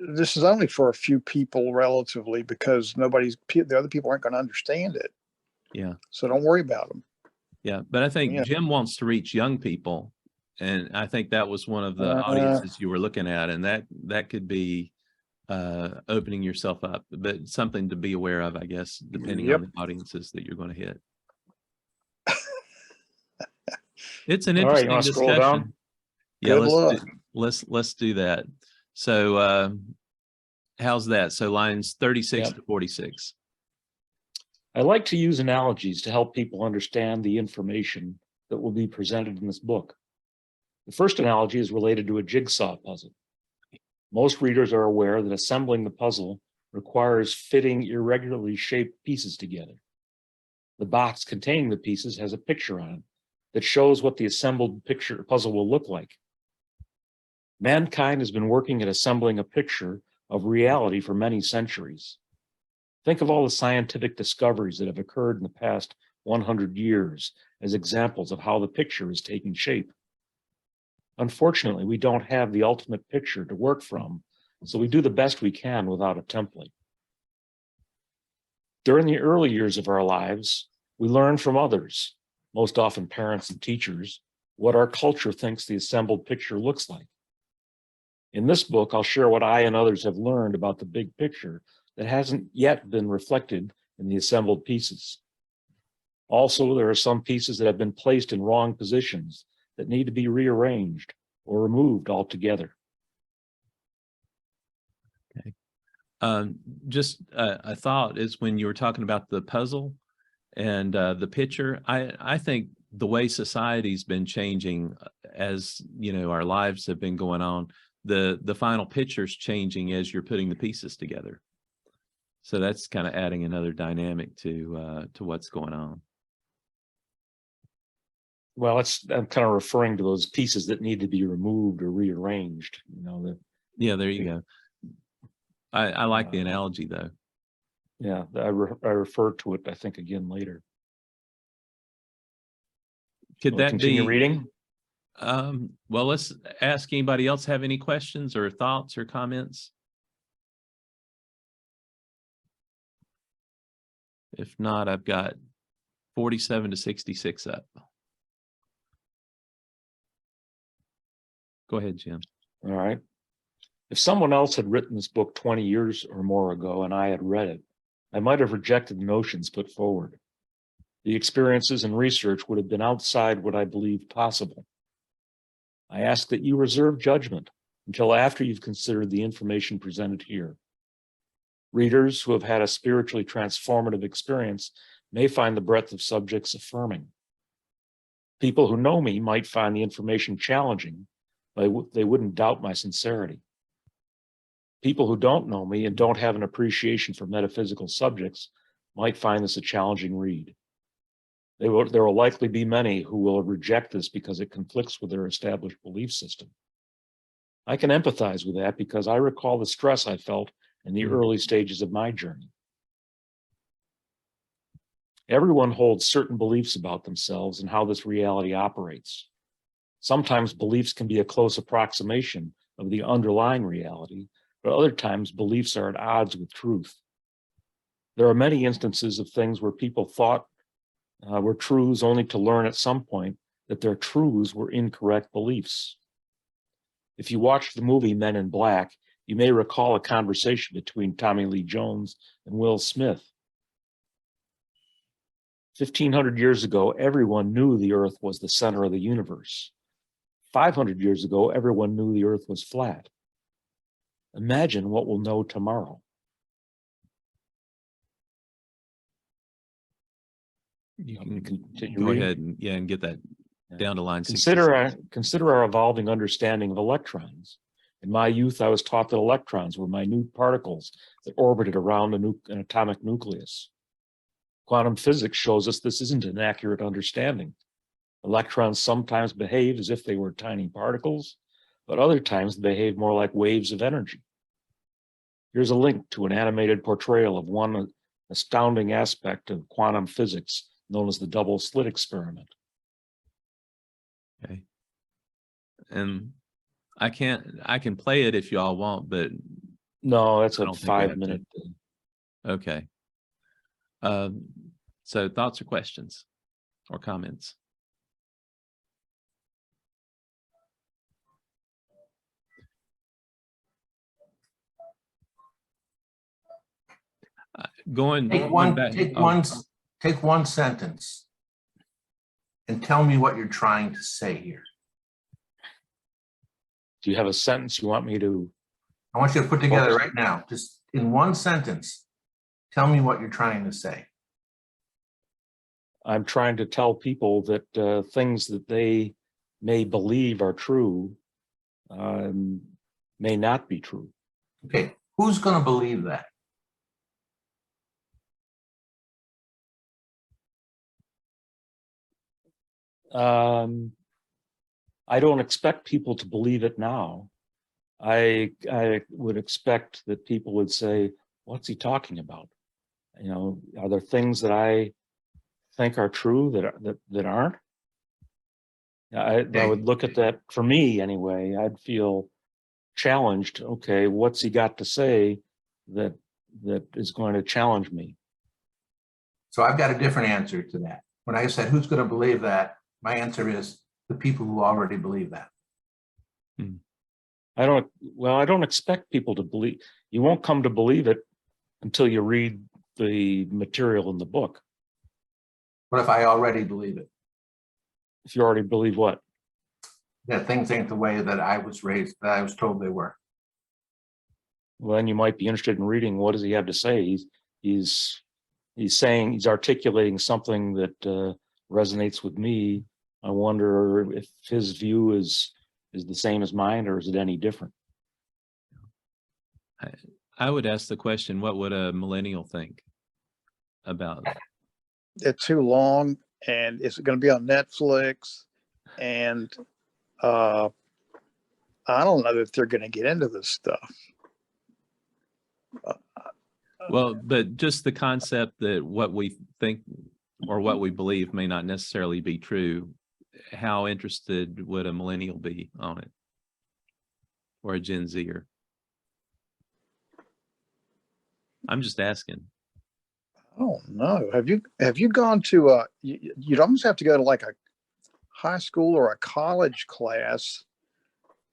this is only for a few people relatively, because the other people aren't going to understand it. Yeah. So don't worry about them. Yeah, but I think Jim wants to reach young people, and I think that was one of the audiences you were looking at, and that could be opening yourself up, but something to be aware of, I guess, depending on the audiences that you're going to hit. It's an interesting discussion. Down? Yeah, Good let's do that. So how's that? So lines 36 to 46. I like to use analogies to help people understand the information that will be presented in this book. The first analogy is related to a jigsaw puzzle. Most readers are aware that assembling the puzzle requires fitting irregularly shaped pieces together. The box containing the pieces has a picture on it that shows what the assembled puzzle will look like. Mankind has been working at assembling a picture of reality for many centuries. Think of all the scientific discoveries that have occurred in the past 100 years as examples of how the picture is taking shape. Unfortunately, we don't have the ultimate picture to work from, so we do the best we can without a template. During the early years of our lives, we learn from others, most often parents and teachers, what our culture thinks the assembled picture looks like. In this book, I'll share what I and others have learned about the big picture that hasn't yet been reflected in the assembled pieces. Also, there are some pieces that have been placed in wrong positions that need to be rearranged or removed altogether. Okay. Just a thought is when you were talking about the puzzle and the picture, I think the way society's been changing as, our lives have been going on, the final picture's changing as you're putting the pieces together. So that's kind of adding another dynamic to what's going on. Well, I'm kind of referring to those pieces that need to be removed or rearranged, you know, that, Yeah, there you go. I like the analogy though. yeah, I refer to it, I think, again later. Could We'll that continue be reading? Well, let's ask anybody else have any questions or thoughts or comments? If not, I've got 47 to 66 up. Go ahead, Jim. All right. If someone else had written this book 20 years or more ago and I had read it, I might have rejected the notions put forward. The experiences and research would have been outside what I believed possible. I ask that you reserve judgment until after you've considered the information presented here. Readers who have had a spiritually transformative experience may find the breadth of subjects affirming. People who know me might find the information challenging, but they wouldn't doubt my sincerity. People who don't know me and don't have an appreciation for metaphysical subjects might find this a challenging read. There will likely be many who will reject this because it conflicts with their established belief system. I can empathize with that because I recall the stress I felt in the early stages of my journey. Everyone holds certain beliefs about themselves and how this reality operates. Sometimes beliefs can be a close approximation of the underlying reality, but other times beliefs are at odds with truth. There are many instances of things where people thought were truths only to learn at some point that their truths were incorrect beliefs. If you watched the movie Men in Black, you may recall a conversation between Tommy Lee Jones and Will Smith. 1,500 years ago, everyone knew the earth was the center of the universe. 500 years ago, everyone knew the earth was flat. Imagine what we'll know tomorrow. You can Continue go reading? ahead and and get that down to line 66. Consider our evolving understanding of electrons. In my youth, I was taught that electrons were minute particles that orbited around an atomic nucleus. Quantum physics shows us this isn't an accurate understanding. Electrons sometimes behave as if they were tiny particles, but other times they behave more like waves of energy. Here's a link to an animated portrayal of one astounding aspect of quantum physics known as the double slit experiment. Okay. And I can play it if you all want, but No, that's I a don't think we have to. 5-minute. Okay. So thoughts or questions or comments? Going back. Take one sentence and tell me what you're trying to say here. Do you have a sentence you want me to? I want you to put together right now, just in one sentence, tell me what you're trying to say. I'm trying to tell people that things that they may believe are true may not be true. Okay, who's going to believe that? I don't expect people to believe it now. I would expect that people would say, what's he talking about? You know, are there things that I think are true that aren't? I would look at that, for me anyway, I'd feel challenged. Okay, what's he got to say that is going to challenge me? So I've got a different answer to that. When I said, who's going to believe that? My answer is the people who already believe that. I don't expect people to believe. You won't come to believe it until you read the material in the book. What if I already believe it? If you already believe what? That things ain't the way that I was raised, that I was told they were. Well, then you might be interested in reading. What does he have to say? He's articulating something that resonates with me. I wonder if his view is the same as mine, or is it any different? I would ask the question, what would a millennial think about it? They're too long and is it going to be on Netflix? And I don't know that they're going to get into this stuff. Well, but just the concept that what we think or what we believe may not necessarily be true. How interested would a millennial be on it, or a Gen Zer? I'm just asking. I don't know. Have you gone to you'd almost have to go to like a high school or a college class,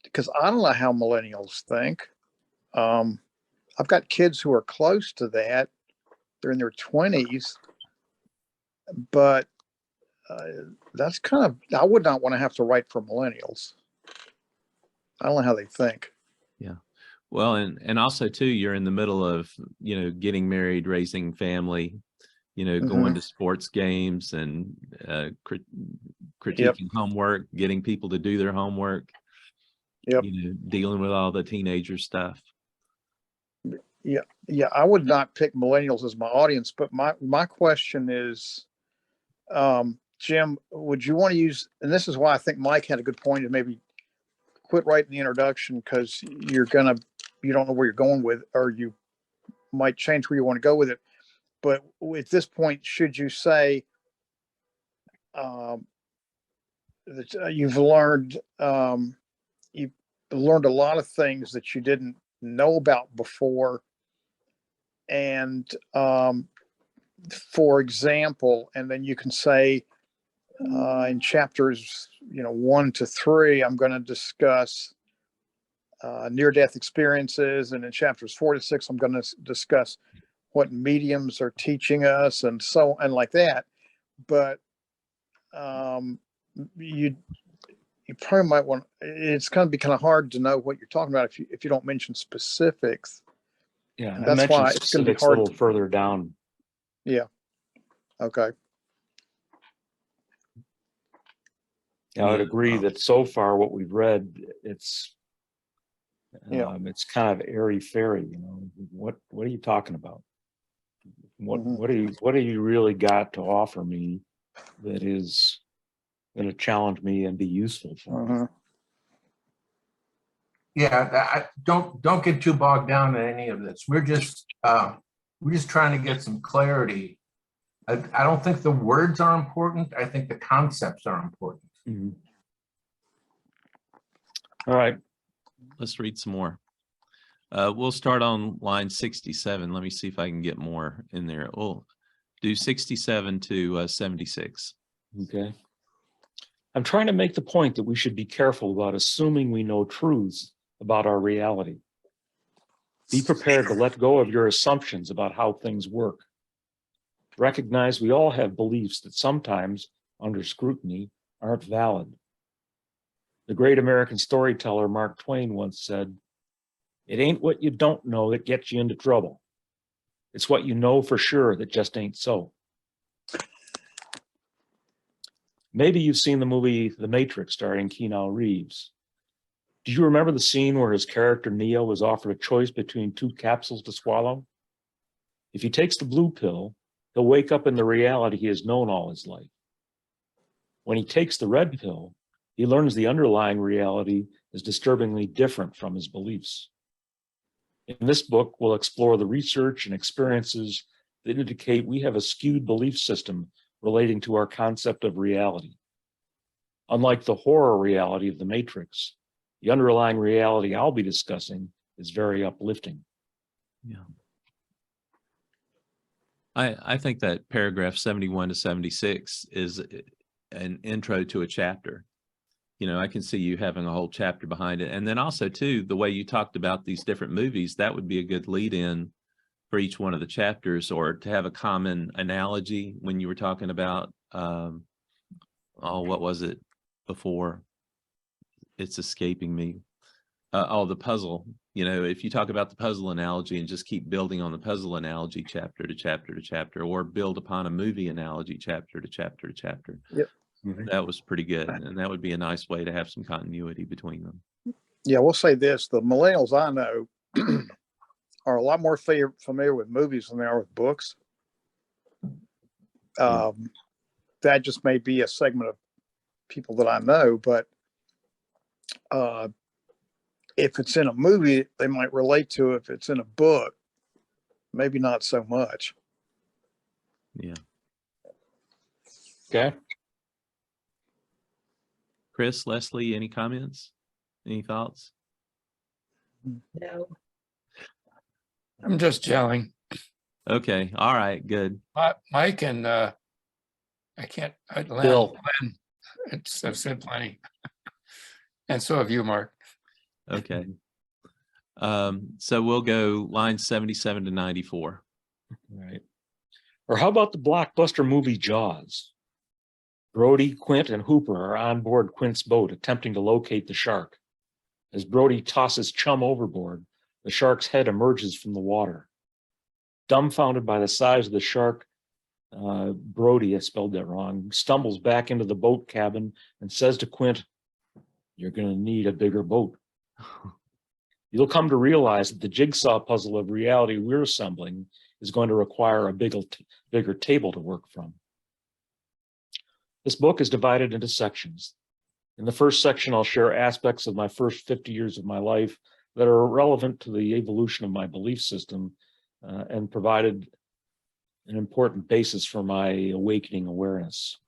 because I don't know how millennials think. I've got kids who are close to that. They're in their 20s, but that's kind of, I would not want to have to write for millennials. I don't know how they think. Yeah. Well, and also too, you're in the middle of, getting married, raising family, going to sports games and critiquing homework, getting people to do their homework, dealing with all the teenager stuff. Yeah, I would not pick millennials as my audience, but my question is, Jim, would you want to use, and this is why I think Mike had a good point, to maybe quit writing the introduction, because you don't know where you're going with, or you might change where you want to go with it. But at this point, should you say that you've learned a lot of things that you didn't know about before? And for example, and then you can say in chapters 1 to 3, I'm going to discuss near-death experiences, and in chapters 4 to 6, I'm going to discuss what mediums are teaching us, and so and like that. But you probably might want. It's going to be kind of hard to know what you're talking about if you don't mention specifics. Yeah, And I that's why mentioned it's going to be specifics a hard. little further down. Yeah. Okay. Yeah, I would agree that so far what we've read, it's kind of airy fairy. What are you talking about? What do you really got to offer me that is going to challenge me and be useful for me? Yeah, don't get too bogged down in any of this. We're just trying to get some clarity. I don't think the words are important. I think the concepts are important. Mm-hmm. All right. Let's read some more. We'll start on line 67. Let me see if I can get more in there. We'll do 67 to 76. Okay. I'm trying to make the point that we should be careful about assuming we know truths about our reality. Be prepared to let go of your assumptions about how things work. Recognize we all have beliefs that sometimes, under scrutiny, aren't valid. The great American storyteller Mark Twain once said, "It ain't what you don't know that gets you into trouble. It's what you know for sure that just ain't so." Maybe you've seen the movie The Matrix starring Keanu Reeves. Do you remember the scene where his character Neo was offered a choice between 2 capsules to swallow? If he takes the blue pill, he'll wake up in the reality he has known all his life. When he takes the red pill, he learns the underlying reality is disturbingly different from his beliefs. In this book, we'll explore the research and experiences that indicate we have a skewed belief system relating to our concept of reality. Unlike the horror reality of The Matrix, the underlying reality I'll be discussing is very uplifting. Yeah. I think that paragraph 71 to 76 is an intro to a chapter. I can see you having a whole chapter behind it. And then also too, the way you talked about these different movies, that would be a good lead in for each one of the chapters, or to have a common analogy when you were talking about, what was it before? It's escaping me. The puzzle. If you talk about the puzzle analogy and just keep building on the puzzle analogy chapter to chapter to chapter, or build upon a movie analogy chapter to chapter to chapter. Yep. That was pretty good. And that would be a nice way to have some continuity between them. Yeah, we'll say this. The millennials I know are a lot more familiar with movies than they are with books. that just may be a segment of people that I know, but if it's in a movie, they might relate to it. If it's in a book, maybe not so much. Yeah. Okay. Chris, Leslie, any comments? Any thoughts? No. I'm just gelling. Okay. All right. Good. Mike and I can't, Bill. Len, I've said plenty. And so have you, Mark. Okay. So we'll go lines 77 to 94. Right. Or how about the blockbuster movie Jaws? Brody, Quint, and Hooper are on board Quint's boat attempting to locate the shark. As Brody tosses chum overboard, the shark's head emerges from the water. Dumbfounded by the size of the shark, Brody, I spelled that wrong, stumbles back into the boat cabin and says to Quint, "You're going to need a bigger boat." You'll come to realize that the jigsaw puzzle of reality we're assembling is going to require a bigger table to work from. This book is divided into sections. In the first section, I'll share aspects of my first 50 years of my life that are relevant to the evolution of my belief system and provided an important basis for my awakening awareness.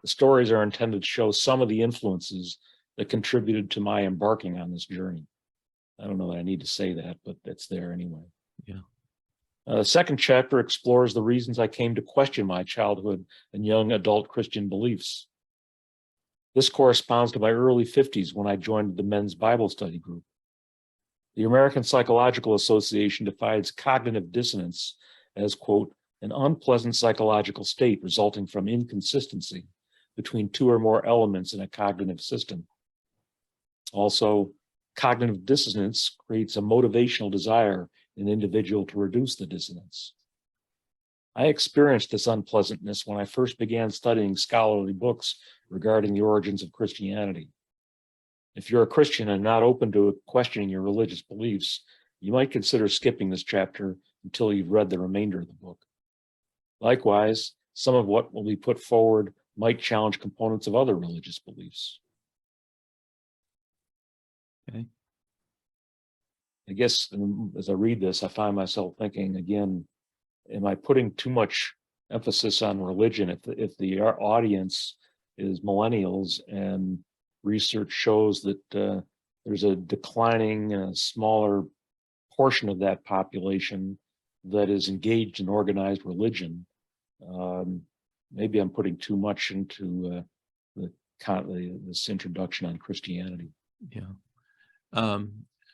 The stories are intended to show some of the influences that contributed to my embarking on this journey. I don't know that I need to say that, but it's there anyway. Yeah. The second chapter explores the reasons I came to question my childhood and young adult Christian beliefs. This corresponds to my early 50s when I joined the men's Bible study group. The American Psychological Association defines cognitive dissonance as, quote, an unpleasant psychological state resulting from inconsistency between two or more elements in a cognitive system. Also, cognitive dissonance creates a motivational desire in an individual to reduce the dissonance. I experienced this unpleasantness when I first began studying scholarly books regarding the origins of Christianity. If you're a Christian and not open to questioning your religious beliefs, you might consider skipping this chapter until you've read the remainder of the book. Likewise, some of what will be put forward might challenge components of other religious beliefs. Okay. I guess as I read this, I find myself thinking again, am I putting too much emphasis on religion if the audience is millennials and research shows that there's a declining, smaller portion of that population that is engaged in organized religion? Maybe I'm putting too much into this introduction on Christianity. Yeah.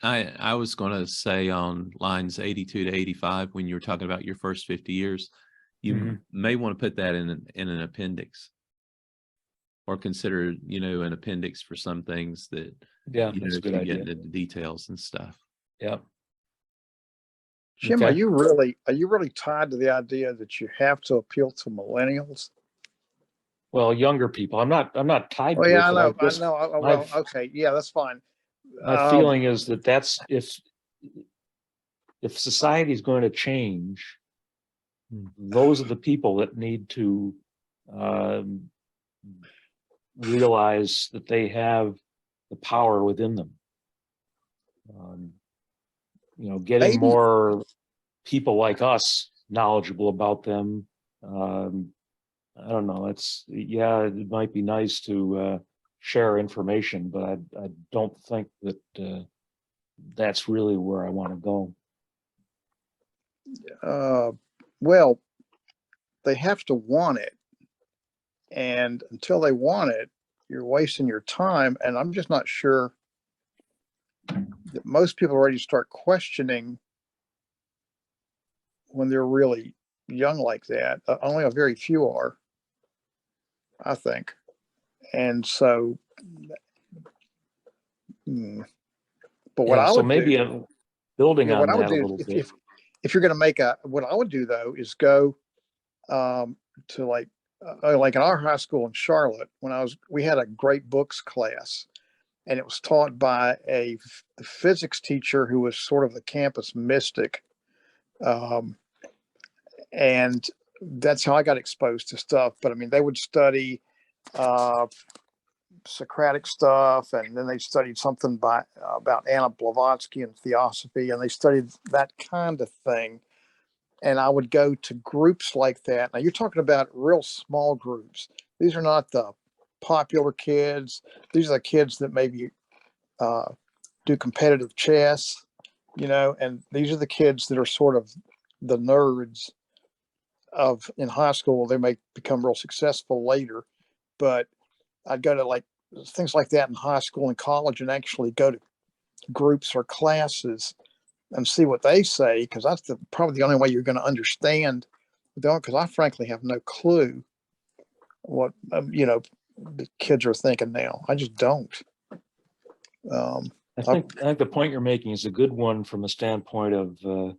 I was going to say on lines 82 to 85, when you were talking about your first 50 years, you may want to put that in an appendix, or consider, an appendix for some things that, Yeah, that's a if good you idea. get into the details and stuff. Yeah. Jim, Okay. are you really tied to the idea that you have to appeal to millennials? Well, younger people. I'm not tied Oh to yeah, it. I know. But just- Well, okay, yeah, that's fine. My feeling is that's if society is going to change, those are the people that need to realize that they have the power within them. Getting Maybe- more people like us knowledgeable about them. I don't know. It might be nice to share information, but I don't think that that's really where I want to go. Well, they have to want it, and until they want it, you're wasting your time. And I'm just not sure that most people are ready to start questioning when they're really young like that. Only a very few are, I think. And so, but what I So would maybe do, I'm building on what I would that a do little bit. if you're going to make what I would do though is go to like in our high school in Charlotte we had a great books class, and it was taught by a physics teacher who was sort of the campus mystic, and that's how I got exposed to stuff. But I mean, they would study Socratic stuff, and then they studied something about Anna Blavatsky and theosophy, and they studied that kind of thing. And I would go to groups like that. Now you're talking about real small groups. These are not the popular kids. These are the kids that maybe do competitive chess, and these are the kids that are sort of the nerds of in high school. They may become real successful later, but I'd go to like things like that in high school and college and actually go to groups or classes and see what they say, because that's probably the only way you're going to understand them, because I frankly have no clue what the kids are thinking now. I just don't. I think the point you're making is a good one from a standpoint of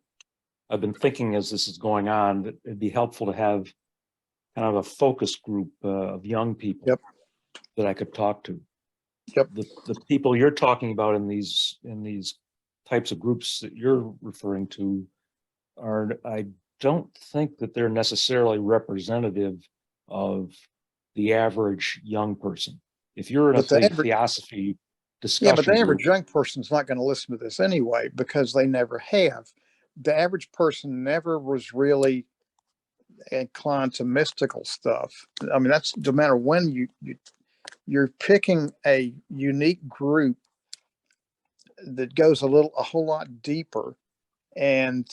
I've been thinking as this is going on that it'd be helpful to have kind of a focus group of young people Yep. that I could talk to. Yep. The people you're talking about in these types of groups that you're referring to I don't think that they're necessarily representative of the average young person. If you're in a But the average- theosophy Yeah, discussion but the group, average young person's not going to listen to this anyway, because they never have. The average person never was really inclined to mystical stuff. I mean, that's no matter when you're picking a unique group that goes a whole lot deeper, and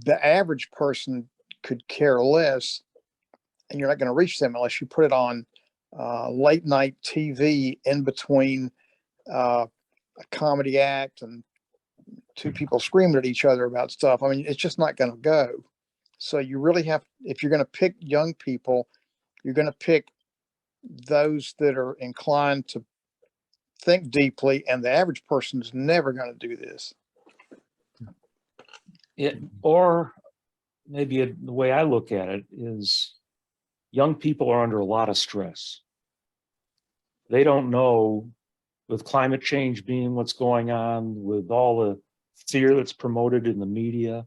the average person could care less, and you're not going to reach them unless you put it on late night TV in between a comedy act and two people screaming at each other about stuff. I mean, it's just not going to go. So you really have, if you're going to pick young people, you're going to pick those that are inclined to think deeply, and the average person is never going to do this. or maybe the way I look at it is young people are under a lot of stress. They don't know, with climate change being what's going on, with all the fear that's promoted in the media,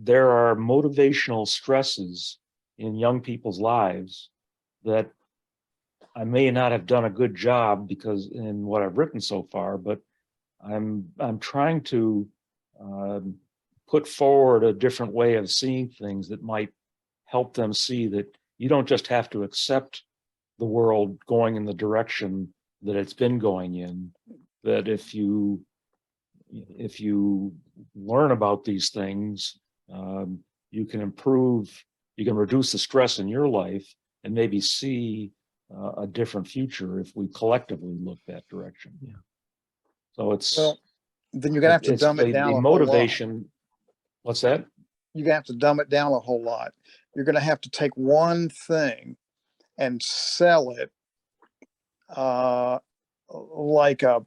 there are motivational stresses in young people's lives that I may not have done a good job because in what I've written so far, but I'm trying to put forward a different way of seeing things that might help them see that you don't just have to accept the world going in the direction that it's been going in, that if you learn about these things, you can improve, you can reduce the stress in your life and maybe see a different future if we collectively look that direction. Yeah. So it's, Well, then you're gonna have to it's dumb it the down. motivation. What's that? You're gonna have to dumb it down a whole lot. You're gonna have to take one thing and sell it like a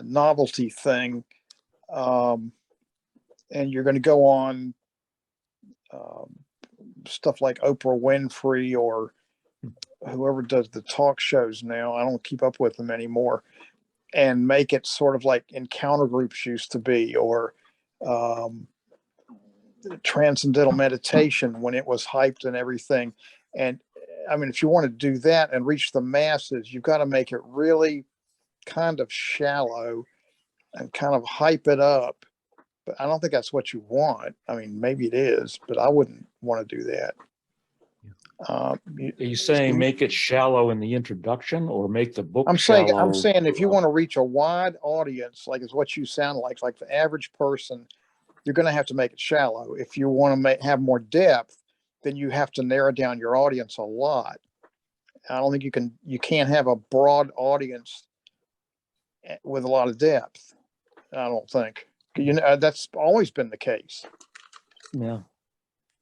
novelty thing, and you're going to go on stuff like Oprah Winfrey or whoever does the talk shows now. I don't keep up with them anymore, and make it sort of like encounter groups used to be, or transcendental meditation when it was hyped and everything. And I mean, if you want to do that and reach the masses, you've got to make it really kind of shallow and kind of hype it up. But I don't think that's what you want. I mean, maybe it is, but I wouldn't want to do that. Are you saying make it shallow in the introduction, or make the book I'm shallow? saying if you want to reach a wide audience, like is what you sound like the average person, you're going to have to make it shallow. If you want to have more depth, then you have to narrow down your audience a lot. I don't think you can't have a broad audience with a lot of depth. I don't think, that's always been the case. Yeah.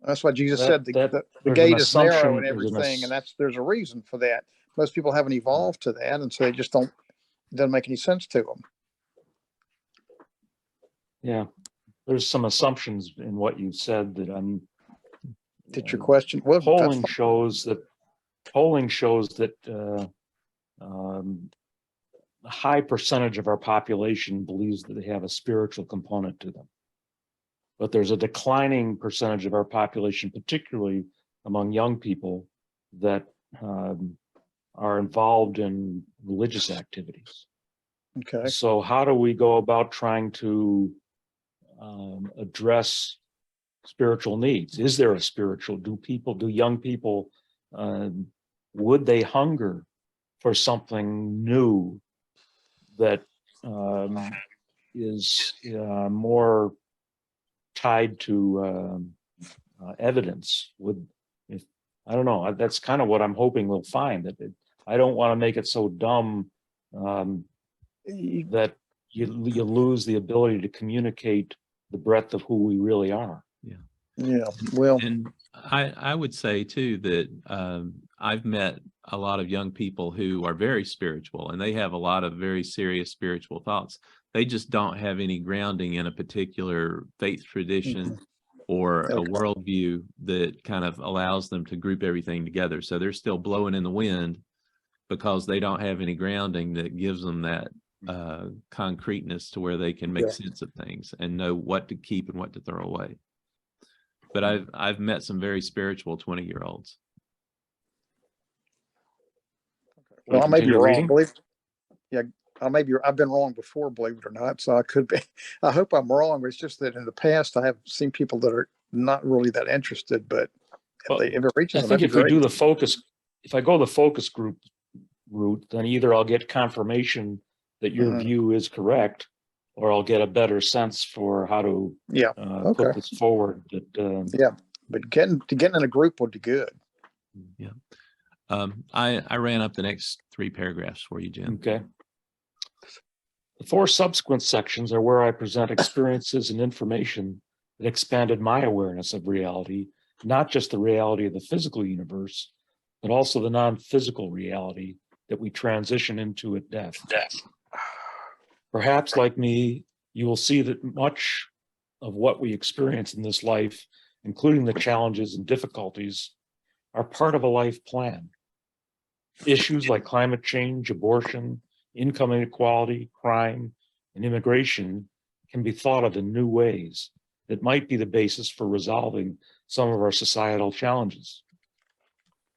That's why Jesus That- said that- the there's gate an is narrow assumption- and there's an everything, ass- and there's a reason for that. Most people haven't evolved to that, and so they just it doesn't make any sense to them. Yeah, there's some assumptions in what you said that I'm. Did your question? Well, Polling shows that a high percentage of our population believes that they have a spiritual component to them. but there's a declining percentage of our population, particularly among young people, that are involved in religious activities. Okay. So how do we go about trying to address spiritual needs? Is there a spiritual, do young people, would they hunger for something new that is more tied to evidence? I don't know, that's kind of what I'm hoping we'll find, that I don't want to make it so dumb that you lose the ability to communicate the breadth of who we really are. Yeah. Well, And I would say too that I've met a lot of young people who are very spiritual, and they have a lot of very serious spiritual thoughts. They just don't have any grounding in a particular faith tradition or a Okay. worldview that kind of allows them to group everything together. So they're still blowing in the wind because they don't have any grounding that gives them that concreteness to where they can make sense of things and know what to keep and what to throw away. But I've met some very spiritual 20-year-olds. well, I may be Continue wrong. reading? I've been wrong before, believe it or not. So I could be, I hope I'm wrong, but it's just that in the past, I have seen people that are not really that interested, but Well, if it reaches I them, think that'd if be we do great. the focus, if I go the focus group route, then either I'll get confirmation that your Mhm. view is correct, or I'll get a better sense for how to Yeah. Okay. put this forward. That But getting in a group would be good. Yeah. I ran up the next 3 paragraphs for you, Jim. okay. The 4 subsequent sections are where I present experiences and information that expanded my awareness of reality, not just the reality of the physical universe, but also the non-physical reality that we transition into at death. Perhaps, like me, you will see that much of what we experience in this life, including the challenges and difficulties, are part of a life plan. Issues like climate change, abortion, income inequality, crime, and immigration can be thought of in new ways that might be the basis for resolving some of our societal challenges.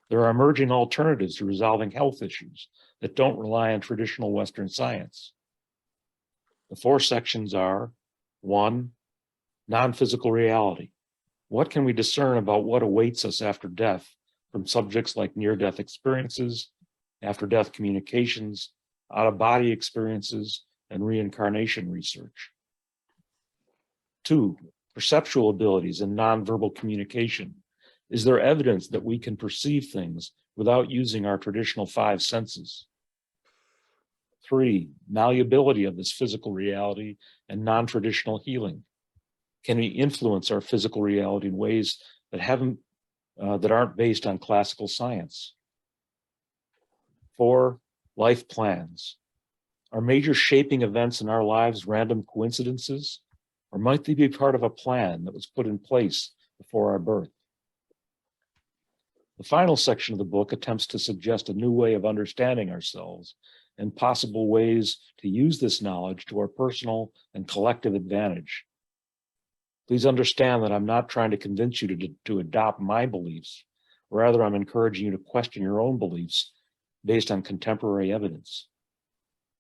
There are emerging alternatives to resolving health issues that don't rely on traditional Western science. The 4 sections are: 1, non-physical reality. What can we discern about what awaits us after death from subjects like near-death experiences, after-death communications, out-of-body experiences, and reincarnation research? 2, perceptual abilities and nonverbal communication. Is there evidence that we can perceive things without using our traditional 5 senses? 3, malleability of this physical reality and non-traditional healing. Can we influence our physical reality in ways that aren't based on classical science? 4, life plans. Are major shaping events in our lives random coincidences, or might they be part of a plan that was put in place before our birth? The final section of the book attempts to suggest a new way of understanding ourselves and possible ways to use this knowledge to our personal and collective advantage. Please understand that I'm not trying to convince you to adopt my beliefs. Rather, I'm encouraging you to question your own beliefs based on contemporary evidence.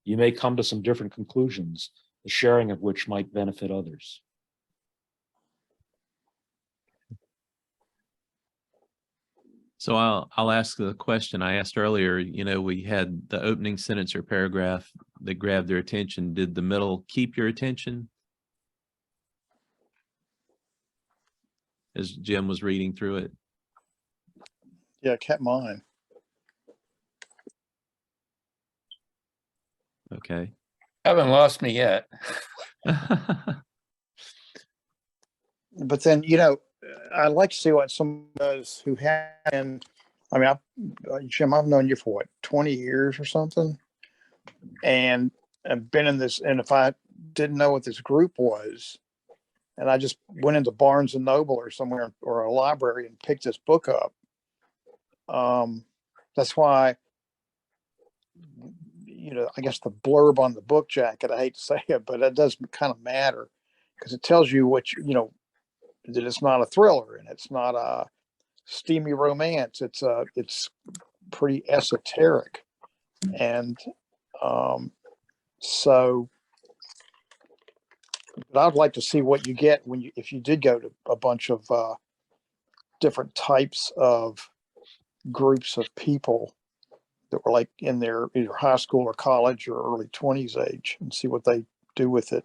You may come to some different conclusions, the sharing of which might benefit others. So I'll ask the question I asked earlier. You know, we had the opening sentence or paragraph that grabbed their attention. Did the middle keep your attention as Jim was reading through it? Yeah, it kept mine. Okay. Haven't lost me yet. But then, I'd like to see what someone does who has, and I mean, Jim, I've known you for what, 20 years or something? And I've been in this, and if I didn't know what this group was, and I just went into Barnes and Noble or somewhere or a library and picked this book up, that's why, I guess the blurb on the book jacket, I hate to say it, but it does kind of matter because it tells you what that it's not a thriller and it's not a steamy romance. It's pretty esoteric. And so but I'd like to see what you get when if you did go to a bunch of different types of groups of people that were like in their either high school or college or early 20s age, and see what they do with it.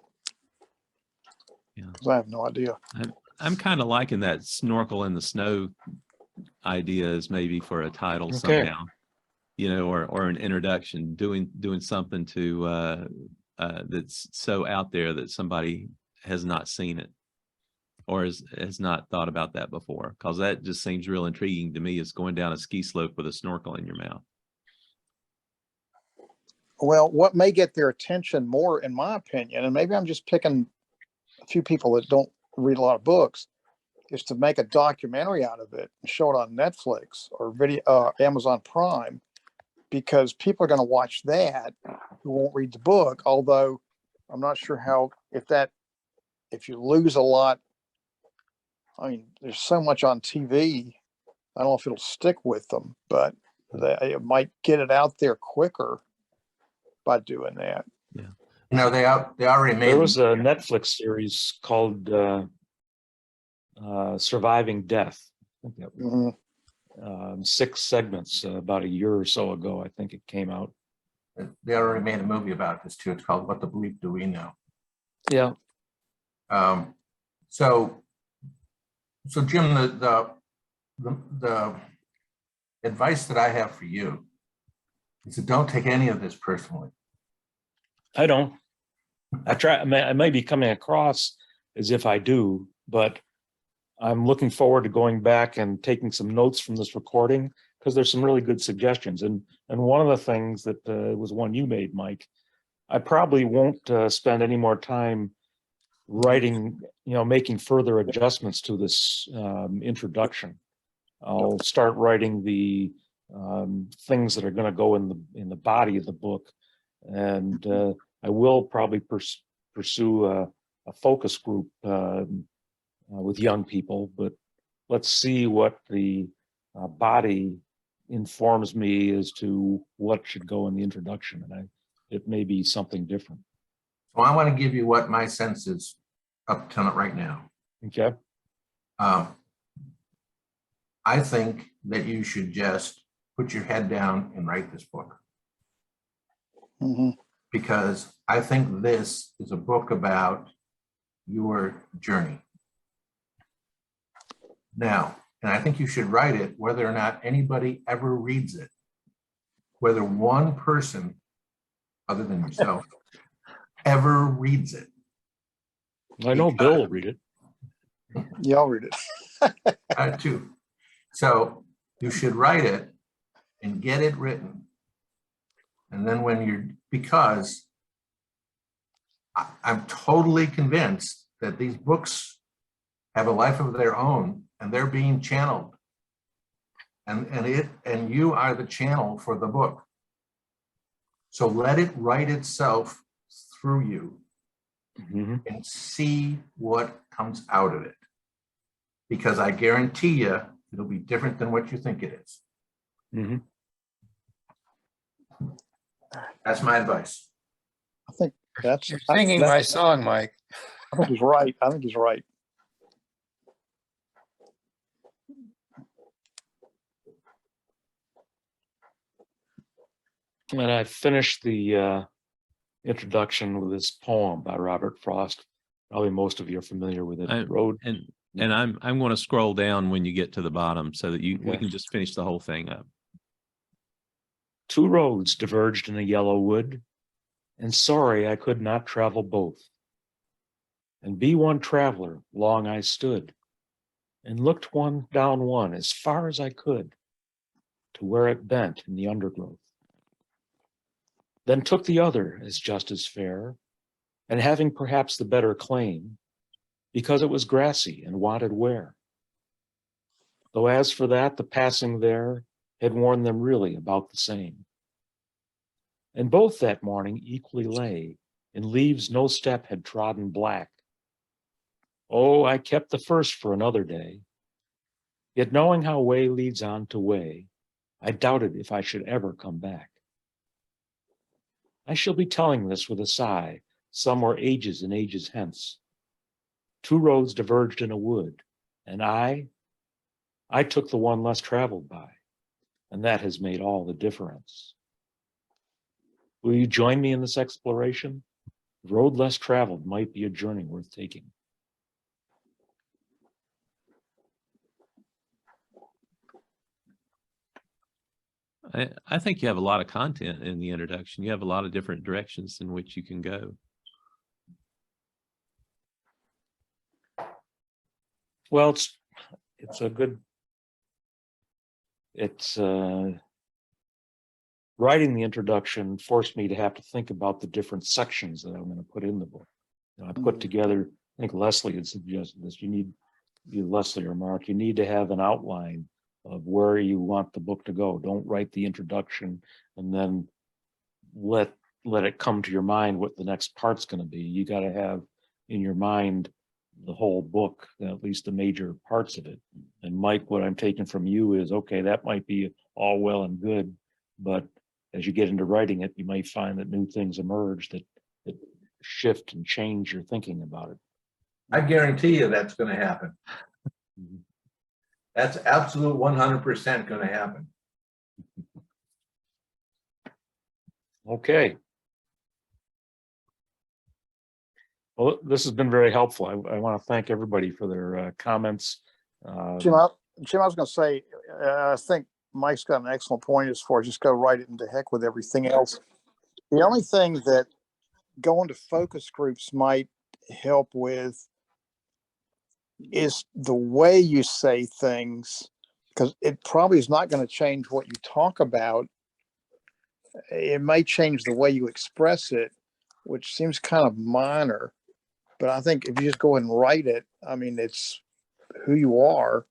Yeah. Because I have no idea. I'm kind of liking that snorkel in the snow idea as maybe for a title Okay. somehow, you know, or an introduction, doing something to that's so out there that somebody has not seen it or has not thought about that before, because that just seems real intriguing to me. Is going down a ski slope with a snorkel in your mouth. Well, what may get their attention more, in my opinion, and maybe I'm just picking a few people that don't read a lot of books, is to make a documentary out of it and show it on Netflix or Amazon Prime, because people are going to watch that who won't read the book. Although I'm not sure how, if you lose a lot, I mean, there's so much on TV. I don't know if it'll stick with them, but it might get it out there quicker by doing that. Yeah. You know, they already made. There was a Netflix series called Surviving Death. I think that was, Mhm. 6 segments about a year or so ago. I think it came out. They already made a movie about this too. It's called What the Bleep Do We Know? Yeah. So Jim, the advice that I have for you is to don't take any of this personally. I don't. I may be coming across as if I do, but I'm looking forward to going back and taking some notes from this recording, because there's some really good suggestions. And one of the things that was one you made, Mike, I probably won't spend any more time writing, making further adjustments to this introduction. I'll start writing the things that are going to go in the body of the book, and I will probably pursue a focus group with young people. But let's see what the body informs me as to what should go in the introduction, and it may be something different. So I want to give you what my sense is up to right now. Okay. I think that you should just put your head down and write this book, Mhm. because I think this is a book about your journey. Now, and I think you should write it whether or not anybody ever reads it, whether one person other than yourself ever reads it. I know Bill will read it. Yeah, I'll read it. I too. So you should write it and get it written. And then because I'm totally convinced that these books have a life of their own and they're being channeled. And you are the channel for the book. So let it write itself through you and see what comes out of it. Because I guarantee you, it'll be different than what you think it is. That's my advice. I think that's You're singing my song, Mike. I think he's right. I think he's right. And I finished the introduction with this poem by Robert Frost. Probably most of you are familiar with it. And I'm going to scroll down when you get to the bottom so that we Okay. can just finish the whole thing up. 2 roads diverged in a yellow wood, and sorry I could not travel both. And be one traveler, long I stood, and looked one down one as far as I could, to where it bent in the undergrowth. Then took the other as just as fair, and having perhaps the better claim, because it was grassy and wanted wear. Though as for that, the passing there had worn them really about the same. And both that morning equally lay, in leaves no step had trodden black. Oh, I kept the first for another day. Yet knowing how way leads on to way, I doubted if I should ever come back. I shall be telling this with a sigh, somewhere ages and ages hence. Two roads diverged in a wood, and I took the one less traveled by, and that has made all the difference. Will you join me in this exploration? The road less traveled might be a journey worth taking. I think you have a lot of content in the introduction. You have a lot of different directions in which you can go. Well, it's a good, writing the introduction forced me to have to think about the different sections that I'm going to put in the book. You know, I put together, I think Leslie had suggested this, Leslie or Mark, you need to have an outline of where you want the book to go. Don't write the introduction and then let it come to your mind what the next part's going to be. You got to have in your mind the whole book, at least the major parts of it. And Mike, what I'm taking from you is, okay, that might be all well and good, but as you get into writing it, you might find that new things emerge that shift and change your thinking about it. I guarantee you that's going to happen. That's absolute 100% going to happen. Okay. Well, this has been very helpful. I want to thank everybody for their comments. Jim, I was going to say, I think Mike's got an excellent point as far as just go write it and to heck with everything else. The only thing that going to focus groups might help with is the way you say things, because it probably is not going to change what you talk about. It may change the way you express it, which seems kind of minor. But I think if you just go ahead and write it, I mean, it's who you are.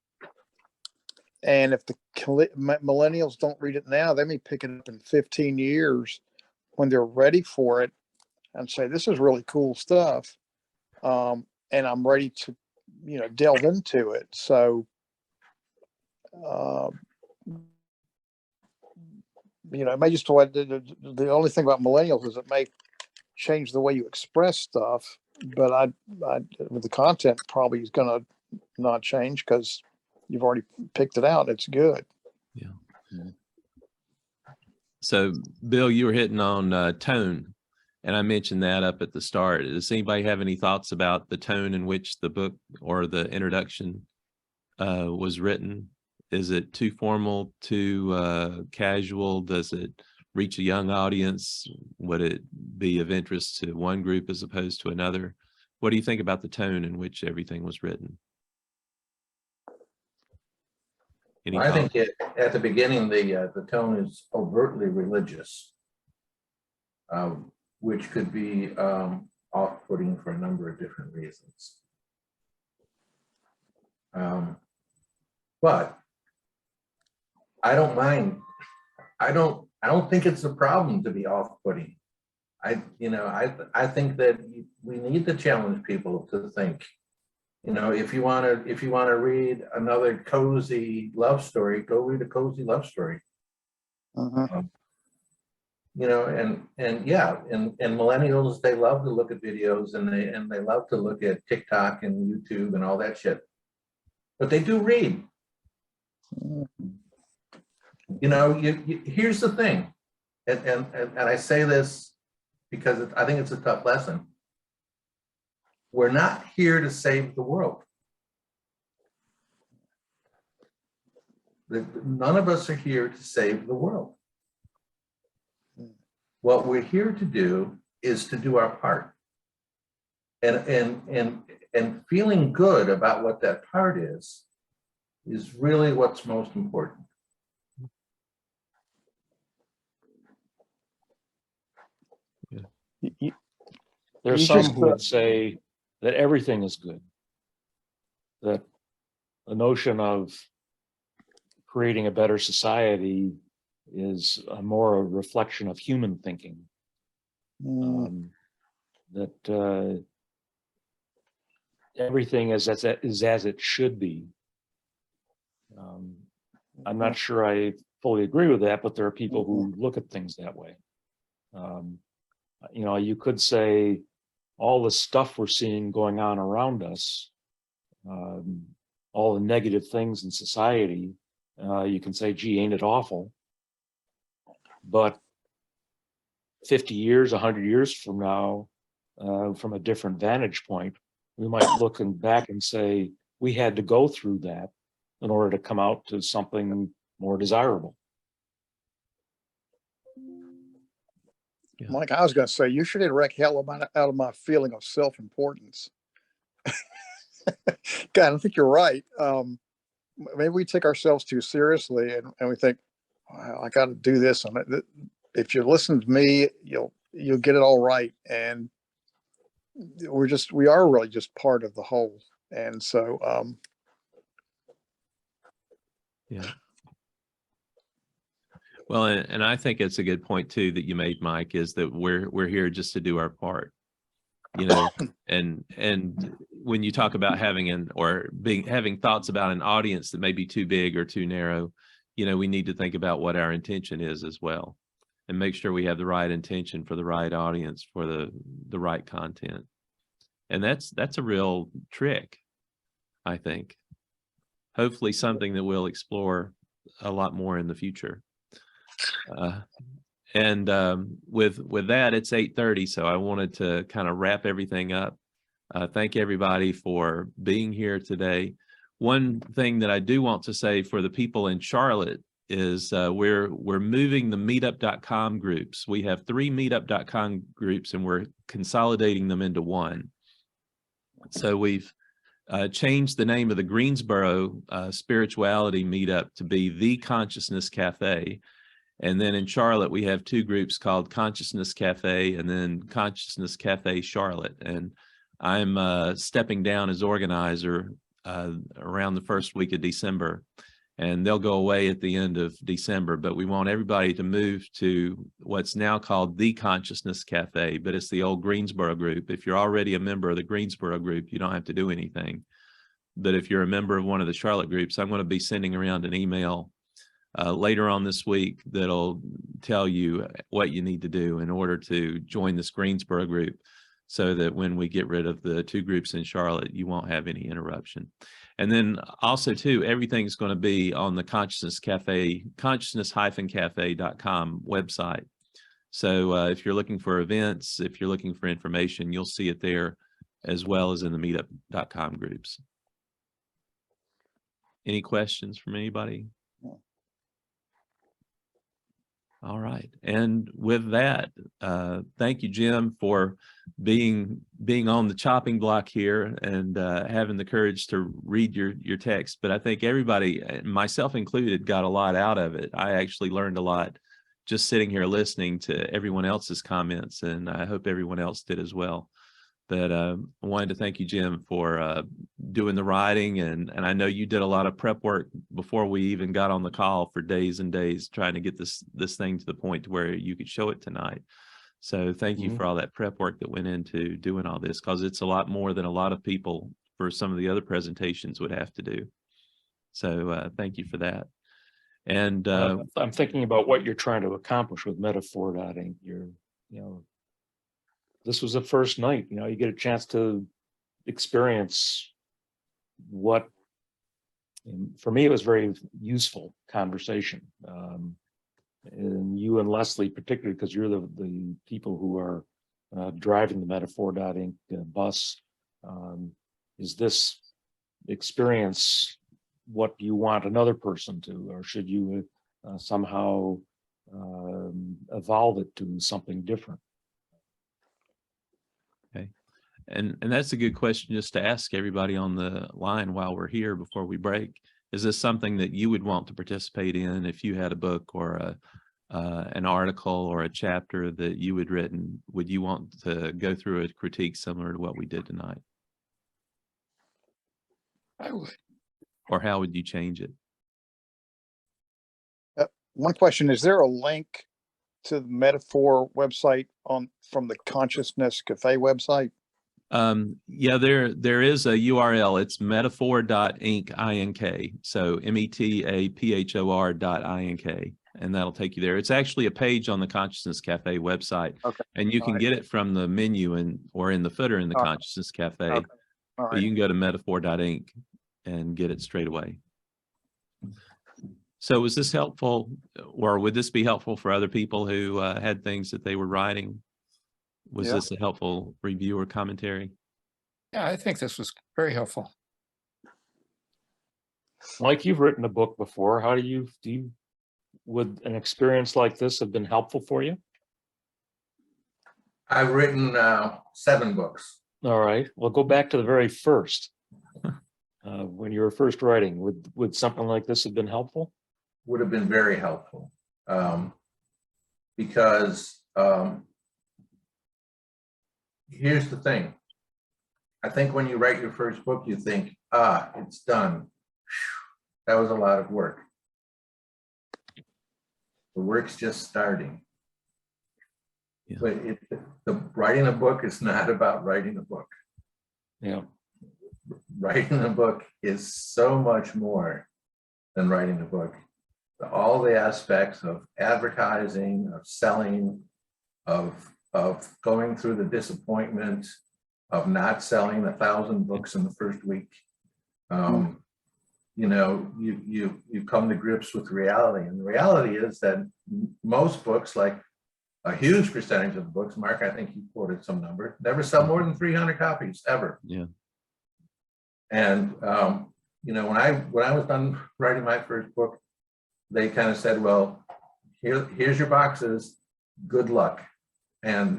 And if the millennials don't read it now, they may pick it up in 15 years when they're ready for it and say, this is really cool stuff. And I'm ready to, delve into it. So, it may just, the only thing about millennials is it may change the way you express stuff, but with the content probably is going to not change because you've already picked it out. It's good. Yeah. So, Bill, you were hitting on tone, and I mentioned that up at the start. Does anybody have any thoughts about the tone in which the book or the introduction was written? Is it too formal, too casual? Does it reach a young audience? Would it be of interest to one group as opposed to another? What do you think about the tone in which everything was written? I think at the beginning, the tone is overtly religious, which could be off-putting for a number of different reasons. But I don't mind. I don't think it's a problem to be off-putting. I think that we need to challenge people to think. If you want to read another cozy love story, go read a cozy love story. And millennials, they love to look at videos and they love to look at TikTok and YouTube and all that shit. But they do read. Here's the thing, and I say this because I think it's a tough lesson. We're not here to save the world. None of us are here to save the world. What we're here to do is to do our part. And feeling good about what that part is really what's most important. There's some who would say that everything is good, that the notion of creating a better society is more a reflection of human thinking. everything is as it should be. I'm not sure I fully agree with that, but there are people who look at things that way. You know, you could say all the stuff we're seeing going on around us, all the negative things in society, you can say, gee, ain't it awful? But 50 years, 100 years from now, from a different vantage point, we might look back and say, we had to go through that in order to come out to something more desirable. Yeah. Mike, I was going to say, you should wreck hell out of my feeling of self-importance. God, I think you're right. Maybe we take ourselves too seriously and we think, wow, I got to do this. And if you listen to me, you'll get it all right. And we are really just part of the whole. And so, Yeah. Well, and I think it's a good point too that you made, Mike, is that we're here just to do our part, you know, and when you talk about having having thoughts about an audience that may be too big or too narrow, you know, we need to think about what our intention is as well, and make sure we have the right intention for the right audience for the right content. And that's a real trick, I think. Hopefully something that we'll explore a lot more in the future. With that, it's 8:30, so I wanted to kind of wrap everything up. Thank everybody for being here today. One thing that I do want to say for the people in Charlotte is we're moving the meetup.com groups. We have 3 meetup.com groups, and we're consolidating them into one. So we've changed the name of the Greensboro spirituality meetup to be the Consciousness Cafe. And then in Charlotte, we have 2 groups called Consciousness Cafe and then Consciousness Cafe Charlotte. And I'm stepping down as organizer around the first week of December. And they'll go away at the end of December. But we want everybody to move to what's now called the Consciousness Cafe, but it's the old Greensboro group. If you're already a member of the Greensboro group, you don't have to do anything. But if you're a member of one of the Charlotte groups, I'm going to be sending around an email later on this week that'll tell you what you need to do in order to join this Greensboro group, so that when we get rid of the 2 groups in Charlotte, you won't have any interruption. And then also too, everything's going to be on the Consciousness Cafe, consciousness-cafe.com website. So if you're looking for events, if you're looking for information, you'll see it there, as well as in the meetup.com groups. Any questions from anybody? All right. And with that, thank you, Jim, for being on the chopping block here and having the courage to read your text. But I think everybody, myself included, got a lot out of it. I actually learned a lot just sitting here listening to everyone else's comments, and I hope everyone else did as well. But I wanted to thank you, Jim, for doing the writing. And I know you did a lot of prep work before we even got on the call for days and days trying to get this thing to the point to where you could show it tonight. So thank you for all that prep work that went into doing all this, because it's a lot more than a lot of people for some of the other presentations would have to do. So thank you for that. And I'm thinking about what you're trying to accomplish with Metaphor.Ink. This was the first night, you get a chance to experience what, for me, it was very useful conversation. And you and Leslie, particularly because you're the people who are driving the Metaphor.Ink bus, is this experience what you want another person to, or should you somehow evolve it to something different? Okay. And that's a good question just to ask everybody on the line while we're here before we break. Is this something that you would want to participate in if you had a book or an article or a chapter that you had written? Would you want to go through a critique similar to what we did tonight? I would. Or how would you change it? One question, is there a link to the Metaphor website from the Consciousness Cafe website? Yeah, there is a URL. It's Metaphor.Ink, INK. So metaphor.ink, and that'll take you there. It's actually a page on the Consciousness Cafe website, Okay. and you All can right. get it from the menu or in the footer in the All right. Consciousness Cafe. Okay. All But you right. can go to Metaphor.Ink and get it straight away. So was this helpful, or would this be helpful for other people who had things that they were writing? Was Yeah. this a helpful review or commentary? Yeah, I think this was very helpful. Mike, you've written a book before. How do you would an experience like this have been helpful for you? I've written 7 books. All right, well, go back to the very first. When you were first writing, would something like this have been helpful? Would have been very helpful, because here's the thing. I think when you write your first book, you think, it's done. Whew, that was a lot of work. The work's just starting. Yeah. But the writing a book is not about writing a book. Yeah. Writing a book is so much more than writing a book. All the aspects of advertising, of selling, of going through the disappointment of not selling 1,000 books in the first week. You know, you come to grips with reality, and the reality is that most books, like a huge percentage of the books, Mark, I think you quoted some number, never sell more than 300 copies ever. Yeah. And you know, when I was done writing my first book, they kind of said, well, here's your boxes, good luck. And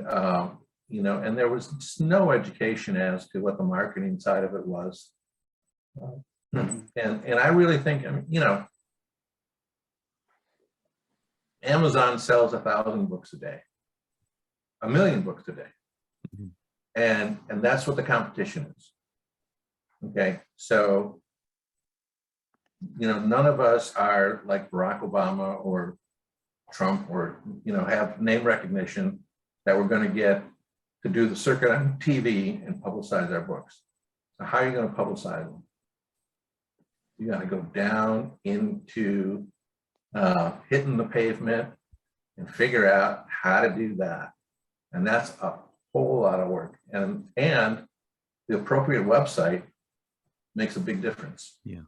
you know, and there was just no education as to what the marketing side of it was. And I really think, I mean, you know, Amazon sells 1,000 books a day, 1,000,000 books a day. And that's what the competition is. Okay, so, you know, none of us are like Barack Obama or Trump, or, you know, have name recognition that we're going to get to do the circuit on TV and publicize our books. So how are you going to publicize them? You got to go down into hitting the pavement and figure out how to do that. And that's a whole lot of work. And the appropriate website makes a big difference. Yeah,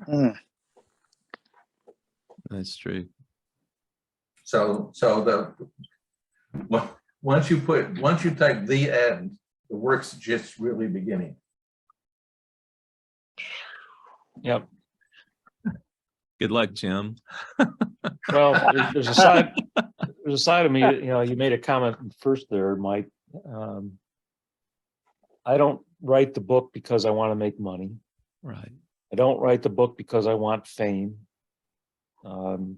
Mm. that's true. So once you type the end, the work's just really beginning. Yep. Good luck, Jim. Well, there's a side of me, you know, you made a comment first there, Mike. I don't write the book because I want to make money. Right. I don't write the book because I want fame. And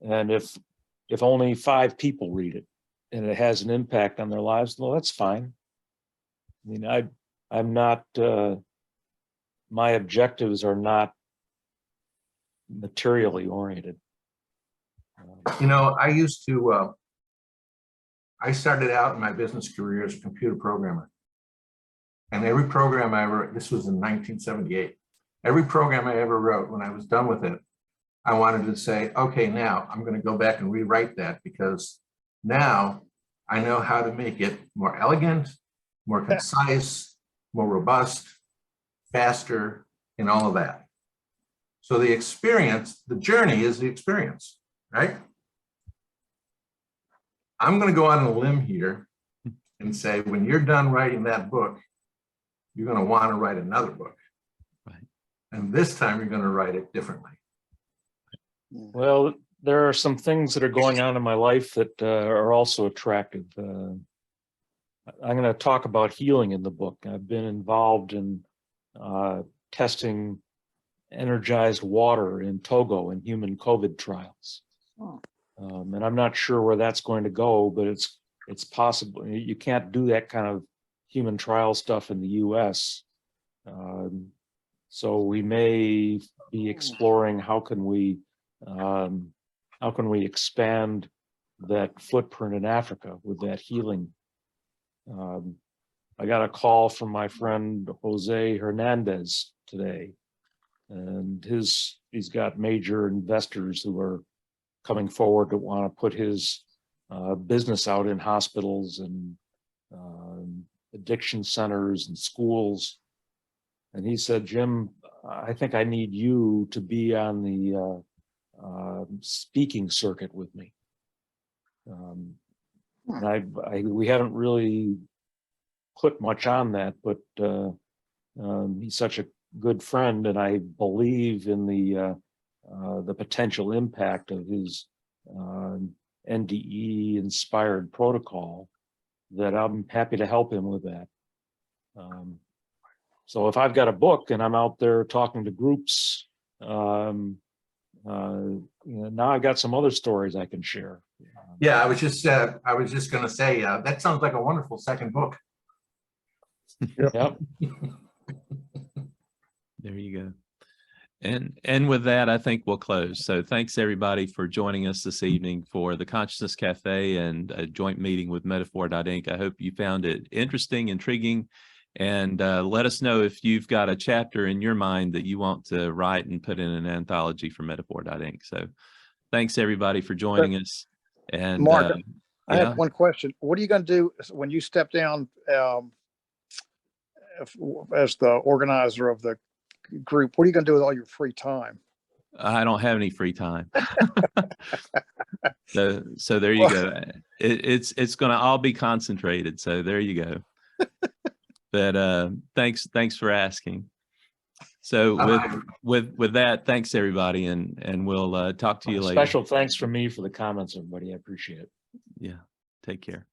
if only 5 people read it and it has an impact on their lives, well, that's fine. I mean, I'm not, my objectives are not materially oriented. You know, I used to, I started out in my business career as a computer programmer. And every program I ever, this was in 1978, every program I ever wrote, when I was done with it, I wanted to say, okay, now I'm going to go back and rewrite that, because now I know how to make it more elegant, more concise, more robust, faster, and all of that. So the experience, the journey is the experience, right? I'm going to go on a limb here and say, when you're done writing that book, you're going to want to write another book. Right. And this time you're going to write it differently. Well, there are some things that are going on in my life that are also attractive. I'm going to talk about healing in the book. I've been involved in testing energized water in Togo in human COVID trials. And I'm not sure where that's going to go, but it's possible. You can't do that kind of human trial stuff in the US. So we may be exploring how can we expand that footprint in Africa with that healing. I got a call from my friend Jose Hernandez today. And he's got major investors who are coming forward to want to put his business out in hospitals and addiction centers and schools. And he said, Jim, I think I need you to be on the speaking circuit with me. And we haven't really put much on that, but he's such a good friend, and I believe in the potential impact of his NDE inspired protocol, that I'm happy to help him with that. So if I've got a book and I'm out there talking to groups, now I've got some other stories I can share. Yeah, I was just going to say, that sounds like a wonderful second book. Yep. There you go. And with that, I think we'll close. So thanks everybody for joining us this evening for the Consciousness Cafe and a joint meeting with Metaphor.Ink. I hope you found it interesting, intriguing, and let us know if you've got a chapter in your mind that you want to write and put in an anthology for Metaphor.Ink. So thanks everybody for joining us. And Mark, I yeah. have one question. What are you going to do when you step down as the organizer of the group? What are you going to do with all your free time? I don't have any free time. So there you go. It's going to all be concentrated. So there you go. But thanks for asking. So with that, thanks everybody, and we'll talk to you later. Special thanks from me for the comments, everybody. I appreciate it. Yeah, take care.